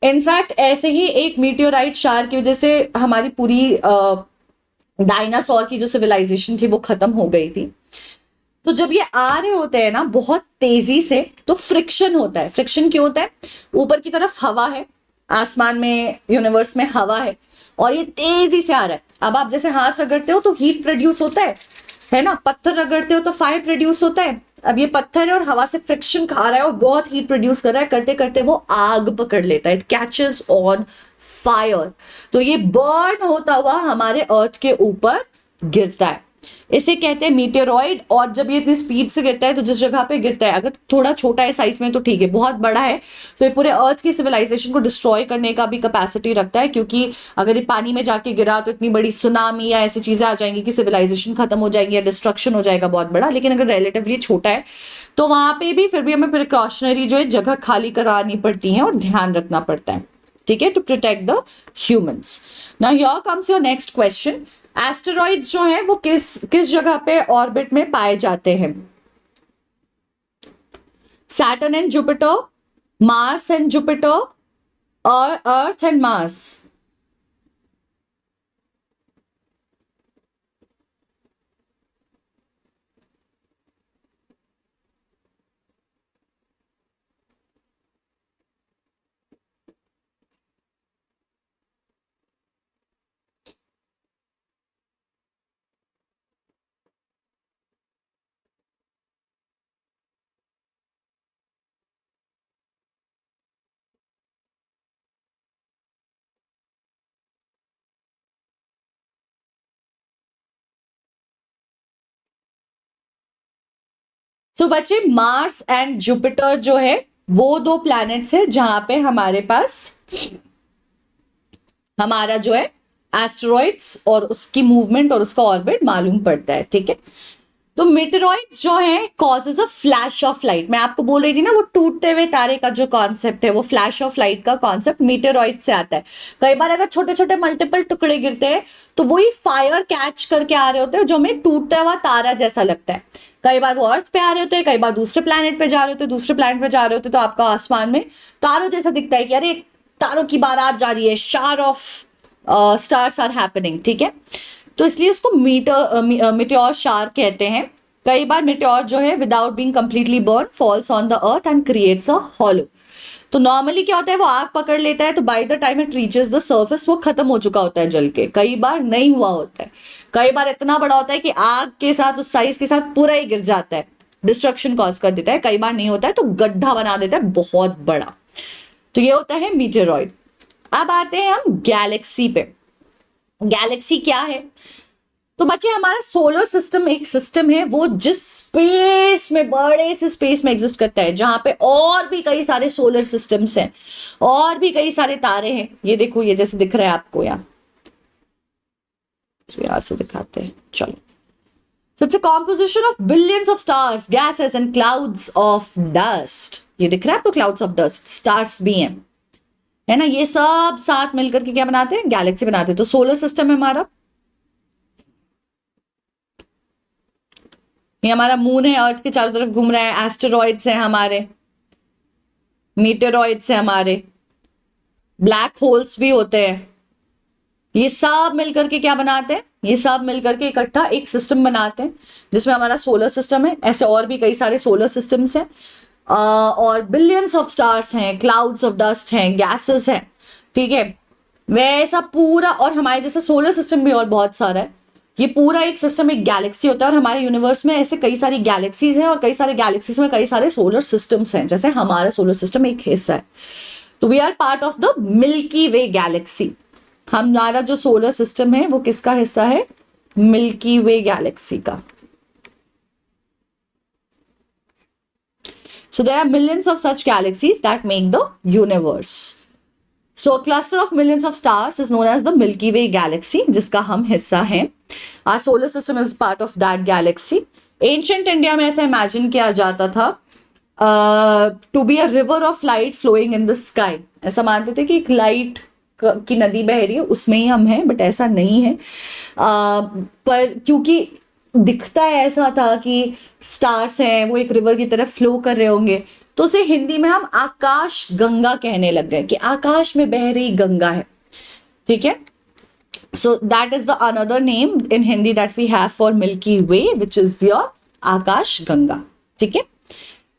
S1: इनफैक्ट ऐसे ही एक मीटियोराइट शार की वजह से हमारी पूरी डायनासोर की जो सिविलाइजेशन थी वो खत्म हो गई थी. तो जब ये आ रहे होते हैं ना बहुत तेजी से, तो फ्रिक्शन होता है. फ्रिक्शन क्यों होता है? ऊपर की तरफ हवा है, आसमान में, यूनिवर्स में हवा है, और ये तेजी से आ रहा है. अब आप जैसे हाथ रगड़ते हो तो हीट प्रोड्यूस होता है ना. पत्थर रगड़ते हो तो फायर प्रोड्यूस होता है. अब ये पत्थर है और हवा से फ्रिक्शन खा रहा है और बहुत हीट प्रोड्यूस कर रहा है. करते करते वो आग पकड़ लेता है. It catches on fire. तो ये बर्न होता हुआ हमारे अर्थ के ऊपर गिरता है. इसे कहते हैं मीटेरॉइड. और जब ये इतनी स्पीड से गिरता है तो जिस जगह पे गिरता है, अगर थोड़ा छोटा है साइज में तो ठीक है, बहुत बड़ा है तो ये पूरे अर्थ की सिविलाइजेशन को डिस्ट्रॉय करने का भी कैपेसिटी रखता है. क्योंकि अगर ये पानी में जाके गिरा तो इतनी बड़ी सुनामी या ऐसी चीजें आ जाएंगी कि सिविलाइजेशन खत्म हो जाएगी या डिस्ट्रक्शन हो जाएगा बहुत बड़ा. लेकिन अगर रिलेटिवली छोटा है तो वहां पे भी फिर भी हमें प्रिकॉशनरी जो है जगह खाली करानी पड़ती है और ध्यान रखना पड़ता है. ठीक है, to protect the humans. Now here comes your next question. Asteroids जो हैं वो किस जगह पे ऑर्बिट में पाए जाते हैं? Saturn and Jupiter, Mars and Jupiter, और अर्थ एंड मार्स. सो बच्चे, मार्स एंड जुपिटर जो है वो दो प्लैनेट्स है जहां पे हमारे पास हमारा जो है एस्टेरॉइड्स और उसकी मूवमेंट और उसका ऑर्बिट मालूम पड़ता है. ठीक है, तो मेटेरॉइड्स जो है causes a flash of light. मैं आपको बोल रही थी ना वो टूटते हुए तारे का जो कॉन्सेप्ट है, वो फ्लैश ऑफ लाइट का कॉन्सेप्ट मेटेरॉइड से आता है. कई बार अगर छोटे छोटे मल्टीपल टुकड़े गिरते हैं तो वही फायर कैच करके आ रहे होते हैं जो हमें टूटता हुआ तारा जैसा लगता है. कई बार वो अर्थ पे आ रहे होते हैं, कई बार दूसरे प्लैनेट पे जा रहे होते हैं, दूसरे प्लैनेट पे जा रहे होते हैं, तो आपका आसमान में तारों जैसा दिखता है कि अरे तारों की बारात जा रही है, शार ऑफ स्टार्स आर हैपनिंग. ठीक है, तो इसलिए उसको मिटेओर शार कहते हैं। कई बार मिटेओर जो है without being completely burn falls on the earth and creates a hollow. तो नॉर्मली क्या होता है, वो आग पकड़ लेता है, तो by the time it reaches the surface वो खत्म हो चुका होता है जल के। कई बार नहीं हुआ होता है, कई बार इतना बड़ा होता है कि आग के साथ, उस साइज के साथ पूरा ही गिर जाता है, डिस्ट्रक्शन कॉज कर देता है। कई बार नहीं होता है तो गड्ढा बना देता है बहुत बड़ा। तो ये होता है मीटेरॉइड। अब आते हैं हम गैलेक्सी पे। गैलेक्सी क्या है? तो बच्चे हमारा सोलर सिस्टम एक सिस्टम है वो जिस स्पेस में, बड़े से स्पेस में एग्जिस्ट करता है, जहां पे और भी कई सारे सोलर सिस्टम्स हैं और भी कई सारे तारे हैं। ये देखो, ये जैसे दिख रहा है आपको यहाँ, यहां से दिखाते हैं, चलो। So it's a composition of billions of stars, gases and clouds of dust. ये दिख रहा है आपको, clouds of dust, stars भी हैं, है ना। ये सब साथ मिलकर के क्या बनाते हैं? गैलेक्सी बनाते हैं। तो सोलर सिस्टम है हमारा, ये हमारा मून है, अर्थ के चारों तरफ घूम रहा है। एस्टेरॉइड्स हैं हमारे, मीटेरॉइड्स हैं हमारे, ब्लैक होल्स भी होते हैं। ये सब मिलकर के क्या बनाते हैं? ये सब मिलकर के इकट्ठा एक सिस्टम बनाते हैं जिसमें हमारा सोलर सिस्टम है। ऐसे और भी कई सारे सोलर सिस्टम्स हैं और बिलियंस ऑफ स्टार्स हैं, क्लाउड्स ऑफ डस्ट हैं, गैसेस हैं, ठीक है। वैसा पूरा, और हमारे जैसे सोलर सिस्टम भी और बहुत सारा है। ये पूरा एक सिस्टम एक गैलेक्सी होता है, और हमारे यूनिवर्स में ऐसे कई सारी गैलेक्सीज हैं और कई सारे गैलेक्सीज में कई सारे सोलर सिस्टम्स हैं। जैसे हमारा सोलर सिस्टम एक हिस्सा है, तो we are part of the Milky Way galaxy. हमारा जो सोलर सिस्टम है वो किसका हिस्सा है? मिल्की वे गैलेक्सी का। So there are millions of such galaxies that make the universe. So a cluster of millions of stars is known as the Milky Way galaxy, जिसका हम हिस्सा हैं। Our solar system is part of that galaxy. Ancient India में ऐसा imagine किया जाता था to be a river of light flowing in the sky. ऐसा मानते थे कि एक लाइट की नदी बह रही है, उसमें ही हम हैं, बट ऐसा नहीं है। पर क्योंकि दिखता है ऐसा था कि स्टार्स हैं वो एक रिवर की तरफ फ्लो कर रहे होंगे, तो उसे हिंदी में हम आकाश गंगा कहने लग गए कि आकाश में बह रही गंगा है, ठीक है। So that is the another name in Hindi that we have for Milky Way, which is your Akash Ganga, ठीक है।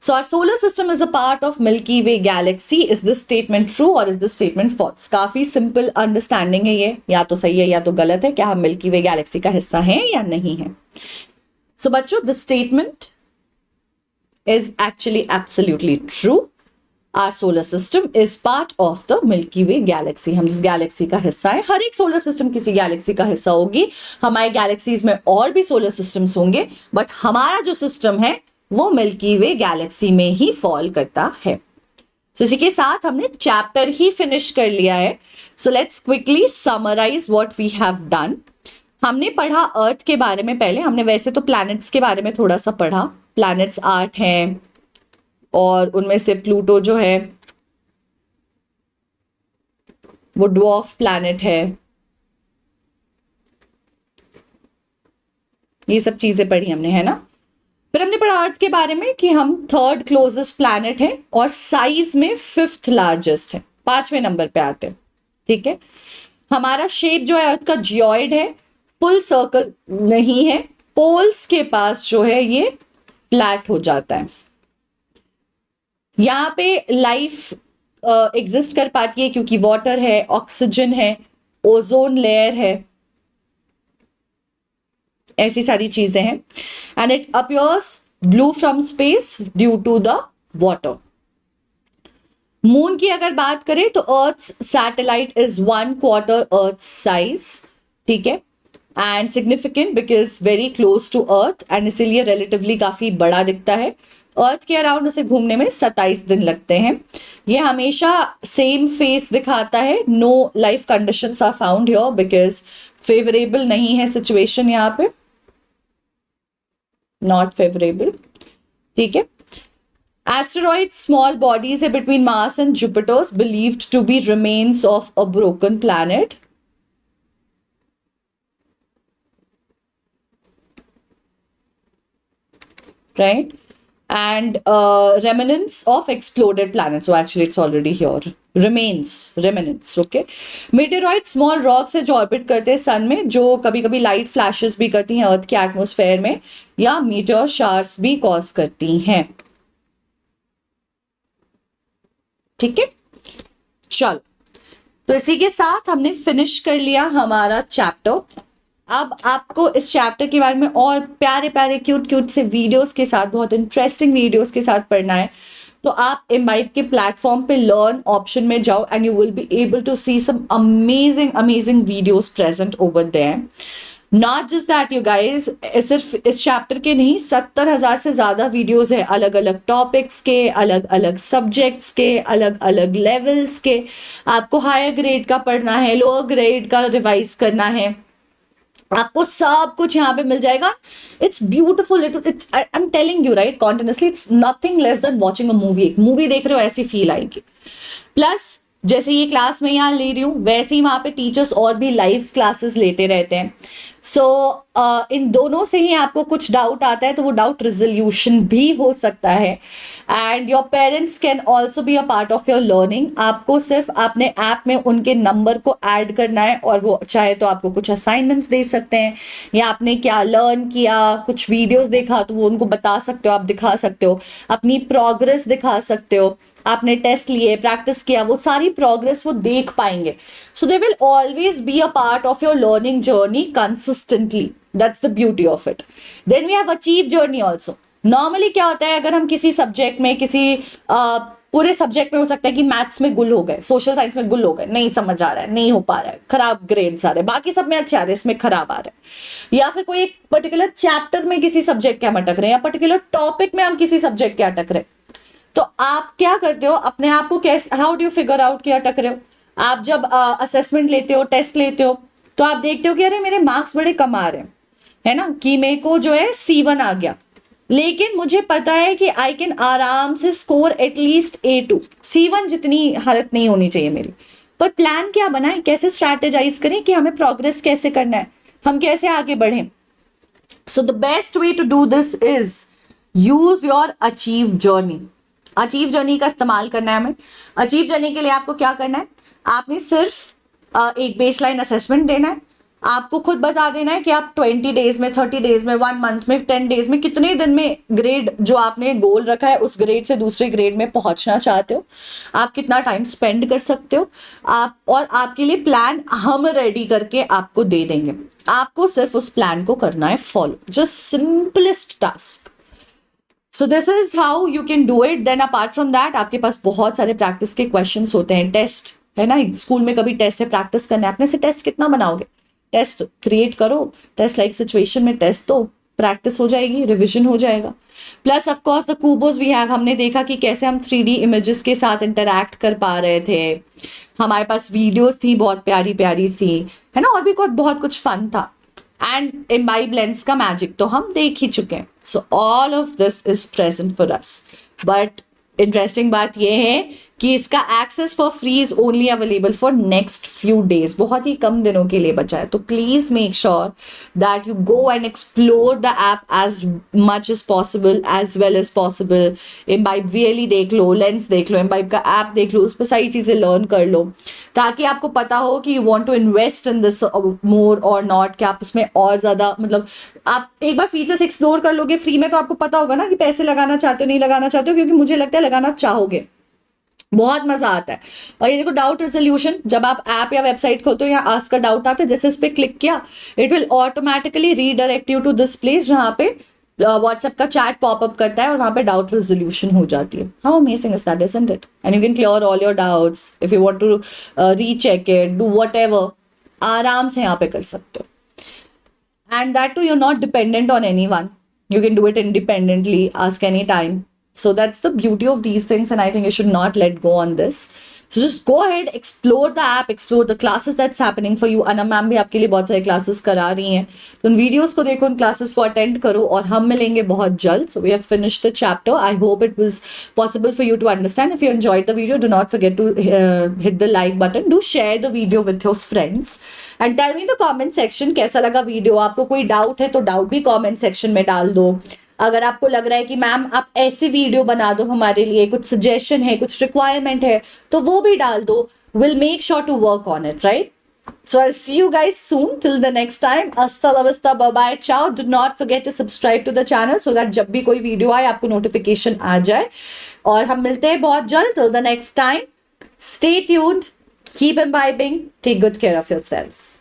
S1: So our solar system is a part of Milky Way galaxy. Is this statement true or is this statement false? काफी simple understanding है ये, या तो सही है या तो गलत है, क्या हम Milky Way galaxy का हिस्सा हैं या नहीं है। So बच्चों, this statement is actually absolutely true. Our solar system is part of the Milky Way galaxy. हम जिस गैलेक्सी का हिस्सा है, हर एक सोलर सिस्टम किसी गैलेक्सी का हिस्सा होगी। हमारे गैलेक्सीज में और भी सोलर सिस्टम्स होंगे, बट हमारा जो सिस्टम है वो मिल्की वे गैलेक्सी में ही फॉल करता है। सो इसी के साथ हमने चैप्टर ही फिनिश कर लिया है। So let's quickly summarize what we have done. हमने पढ़ा अर्थ के बारे में पहले, हमने वैसे तो प्लैनेट्स के बारे में थोड़ा सा पढ़ा। प्लैनेट्स 8 हैं और उनमें से प्लूटो जो है वो ड्वार्फ प्लैनेट है। ये सब चीजें पढ़ी हमने, है ना। फिर हमने पढ़ा अर्थ के बारे में कि हम 3rd क्लोजेस्ट प्लैनेट है और साइज में 5th लार्जेस्ट है, 5वें नंबर पे आते हैं, ठीक है। हमारा शेप जो है अर्थ का जियोइड है, फुल सर्कल नहीं है। पोल्स के पास जो है ये फ्लैट हो जाता है। यहाँ पे लाइफ एग्जिस्ट कर पाती है क्योंकि वाटर है, ऑक्सीजन है, ओजोन लेयर है, ऐसी सारी चीजें हैं। And it appears blue from space due to the water. Moon की अगर बात करें तो earth satellite is 1/4 earth size, ठीक है, and significant because very close to earth, एंड इसीलिए रिलेटिवली काफी बड़ा दिखता है। अर्थ के अराउंड उसे घूमने में 27 दिन लगते हैं। ये हमेशा सेम फेस दिखाता है। No life conditions are found here because favourable नहीं है सिचुएशन यहाँ पे, नॉट फेवरेबल, ठीक है। एस्टेरॉइड्स स्मॉल बॉडीज है between Mars and Jupiter's believed to be remnants of a broken planet, right, and remnants of exploded planets. So actually it's already here, remnants, okay. Meteoroid small rocks है जो orbit करते हैं सन में, जो कभी कभी light flashes भी करती हैं अर्थ के एटमॉस्फेयर में, या मीटेर शार्स भी कॉज करती हैं। ठीक है, चलो, तो इसी के साथ हमने फिनिश कर लिया हमारा चैप्टर। अब आपको इस चैप्टर के बारे में और प्यारे प्यारे क्यूट क्यूट से वीडियोस के साथ, बहुत इंटरेस्टिंग वीडियोस के साथ पढ़ना है, तो आप इम्बाइब के प्लेटफॉर्म पे लर्न ऑप्शन में जाओ and you will be able to see some amazing videos present over there. Not just that you guys, सिर्फ इस चैप्टर के नहीं, 70,000 से ज्यादा वीडियोस है अलग अलग टॉपिक्स के, अलग अलग सब्जेक्ट्स के, अलग अलग लेवल्स के। आपको हायर ग्रेड का पढ़ना है, लोअर ग्रेड का रिवाइज करना है, आपको सब कुछ यहाँ पे मिल जाएगा। It's beautiful, I am telling you right continuously, it's nothing less than watching a movie. एक मूवी देख रहे हो ऐसी फील आएगी। प्लस जैसे ये क्लास मैं यहाँ ले रही हूँ, वैसे ही वहां पे टीचर्स और भी लाइव क्लासेस लेते रहते हैं। सो इन दोनों से ही आपको कुछ डाउट आता है तो वो डाउट रिजोल्यूशन भी हो सकता है। And your parents can also be a part of your learning. आपको सिर्फ अपने ऐप में उनके नंबर को ऐड करना है, और वो चाहे तो आपको कुछ असाइनमेंट्स दे सकते हैं, या आपने क्या लर्न किया, कुछ वीडियोस देखा तो वो उनको बता सकते हो, आप दिखा सकते हो, अपनी प्रोग्रेस दिखा सकते हो, आपने टेस्ट लिए, प्रैक्टिस किया, वो सारी प्रोग्रेस वो देख पाएंगे। So they will always be a part of your learning journey consistently. That's the beauty of it. Then we have achieve journey also. Normally क्या होता है, अगर हम किसी सब्जेक्ट में, किसी पूरे सब्जेक्ट में, हो सकता है कि मैथ्स में गुल हो गए, सोशल साइंस में गुल हो गए, नहीं समझ आ रहा है, नहीं हो पा रहा है, खराब ग्रेड्स आ रहे हैं, बाकी सब में अच्छे आ रहे हैं, इसमें खराब आ रहे हैं, या फिर कोई एक पर्टिकुलर चैप्टर में किसी सब्जेक्ट के हम अटक रहे हैं, या पर्टिकुलर टॉपिक में हम किसी सब्जेक्ट के अटक रहे हैं, तो आप क्या करते हो, अपने आप को कैसे, how do you figure out कि अटक रहे हो? आप जब असेसमेंट लेते हो, टेस्ट लेते हो, तो आप देखते हो कि अरे मेरे मार्क्स बड़े कम आ रहे हैं, है ना, कि मेरे को जो है C1 आ गया, लेकिन मुझे पता है कि आई कैन आराम से स्कोर एटलीस्ट A2। C1 जितनी हालत नहीं होनी चाहिए मेरी, पर प्लान क्या बनाए, कैसे स्ट्रैटेजाइज करें कि हमें प्रोग्रेस कैसे करना है, हम कैसे आगे बढ़ें। So the best way to do this is use your achieve journey. Achieve journey का इस्तेमाल करना है हमें। अचीव जर्नी के लिए आपको क्या करना है, आपने सिर्फ एक बेसलाइन असेसमेंट देना है, आपको खुद बता देना है कि आप 20 डेज में, 30 डेज में, 1 मंथ में, 10 डेज में, कितने दिन में ग्रेड जो आपने गोल रखा है उस ग्रेड से दूसरे ग्रेड में पहुंचना चाहते हो, आप कितना टाइम स्पेंड कर सकते हो, आप, और आपके लिए प्लान हम रेडी करके आपको दे देंगे। आपको सिर्फ उस प्लान को करना है follow, just simplest task. So this is how you can do it. Then apart from that, आपके पास बहुत सारे प्रैक्टिस के क्वेश्चंस होते हैं, टेस्ट है ना, स्कूल में कभी टेस्ट है, प्रैक्टिस करना है, अपने से टेस्ट कितना बनाओगे, टेस्ट क्रिएट करो, टेस्ट लाइक सिचुएशन में टेस्ट दो, प्रैक्टिस हो जाएगी, रिविजन हो जाएगा। Plus of course the cubes we have, हमने देखा कि कैसे हम 3D इमेजेस के साथ इंटरैक्ट कर पा रहे थे, हमारे पास वीडियोस थी बहुत प्यारी प्यारी सी, है ना, और भी बहुत कुछ फन था। एंड इम्बाइब लेंस का मैजिक तो हम देख ही चुके हैं। So all of this is present for us, but interesting बात यह है कि इसका access for free is only available for next few days, बहुत ही कम दिनों के लिए बचा है। तो please make sure that you go and explore the app as much as possible, as well as possible. Embibe VLE देख लो, लेंस देख लो, इम्बाइब का ऐप देख लो, उस पर सारी चीजें लर्न कर लो, ताकि आपको पता हो कि you want to invest in this more और नॉट, कि आप इसमें और ज्यादा, मतलब आप एक बार फीचर्स एक्सप्लोर कर लोगे फ्री में, तो आपको पता होगा ना कि पैसे लगाना चाहते हो नहीं लगाना चाहते हो, क्योंकि मुझे लगता है लगाना चाहोगे, बहुत मजा आता है। और ये देखो डाउट रेजोल्यूशन, जब आप ऐप या वेबसाइट खोलते हो, यहाँ आस्क का डाउट आता है, जैसे इस पे क्लिक किया, it will automatically redirect you to this place जहाँ पे व्हाट्सएप का चैट पॉपअप करता है और वहां पे डाउट रेजोल्यूशन हो जाती है। How amazing is that, isn't it? And you can clear all your doubts if you want to recheck it, do whatever, आराम से यहाँ पे कर सकते हो। And that too, you're not dependent on anyone. You can do it independently, ask anytime. So that's the beauty of these things, and I think you should not let go on this. So just go ahead, explore the app, explore the classes that's happening for you. Anam ma'am भी आपके लिए बहुत सारे classes करा रही हैं, तो उन वीडियोस को देखो, उन क्लासेस को अटेंड करो, और हम मिलेंगे बहुत जल्द। So we have finished the chapter. I hope it was possible for you to understand. If you enjoyed the video, do not forget to hit the like button. Do share the video with your friends. And tell me in the comment section कैसा लगा video. आपको कोई doubt है तो doubt भी comment section में डाल दो। अगर आपको लग रहा है कि मैम आप ऐसी वीडियो बना दो हमारे लिए, कुछ सजेशन है, कुछ रिक्वायरमेंट है, तो वो भी डाल दो. Will make sure to work on it, right? So I'll see you guys soon. Till the next time, hasta la vista, bye bye, ciao. Do not forget to subscribe to the channel so that जब भी कोई video आए आपको notification आ जाए. और हम मिलते हैं बहुत जल्द. Till the next time, stay tuned, keep imbibing, take good care of yourselves.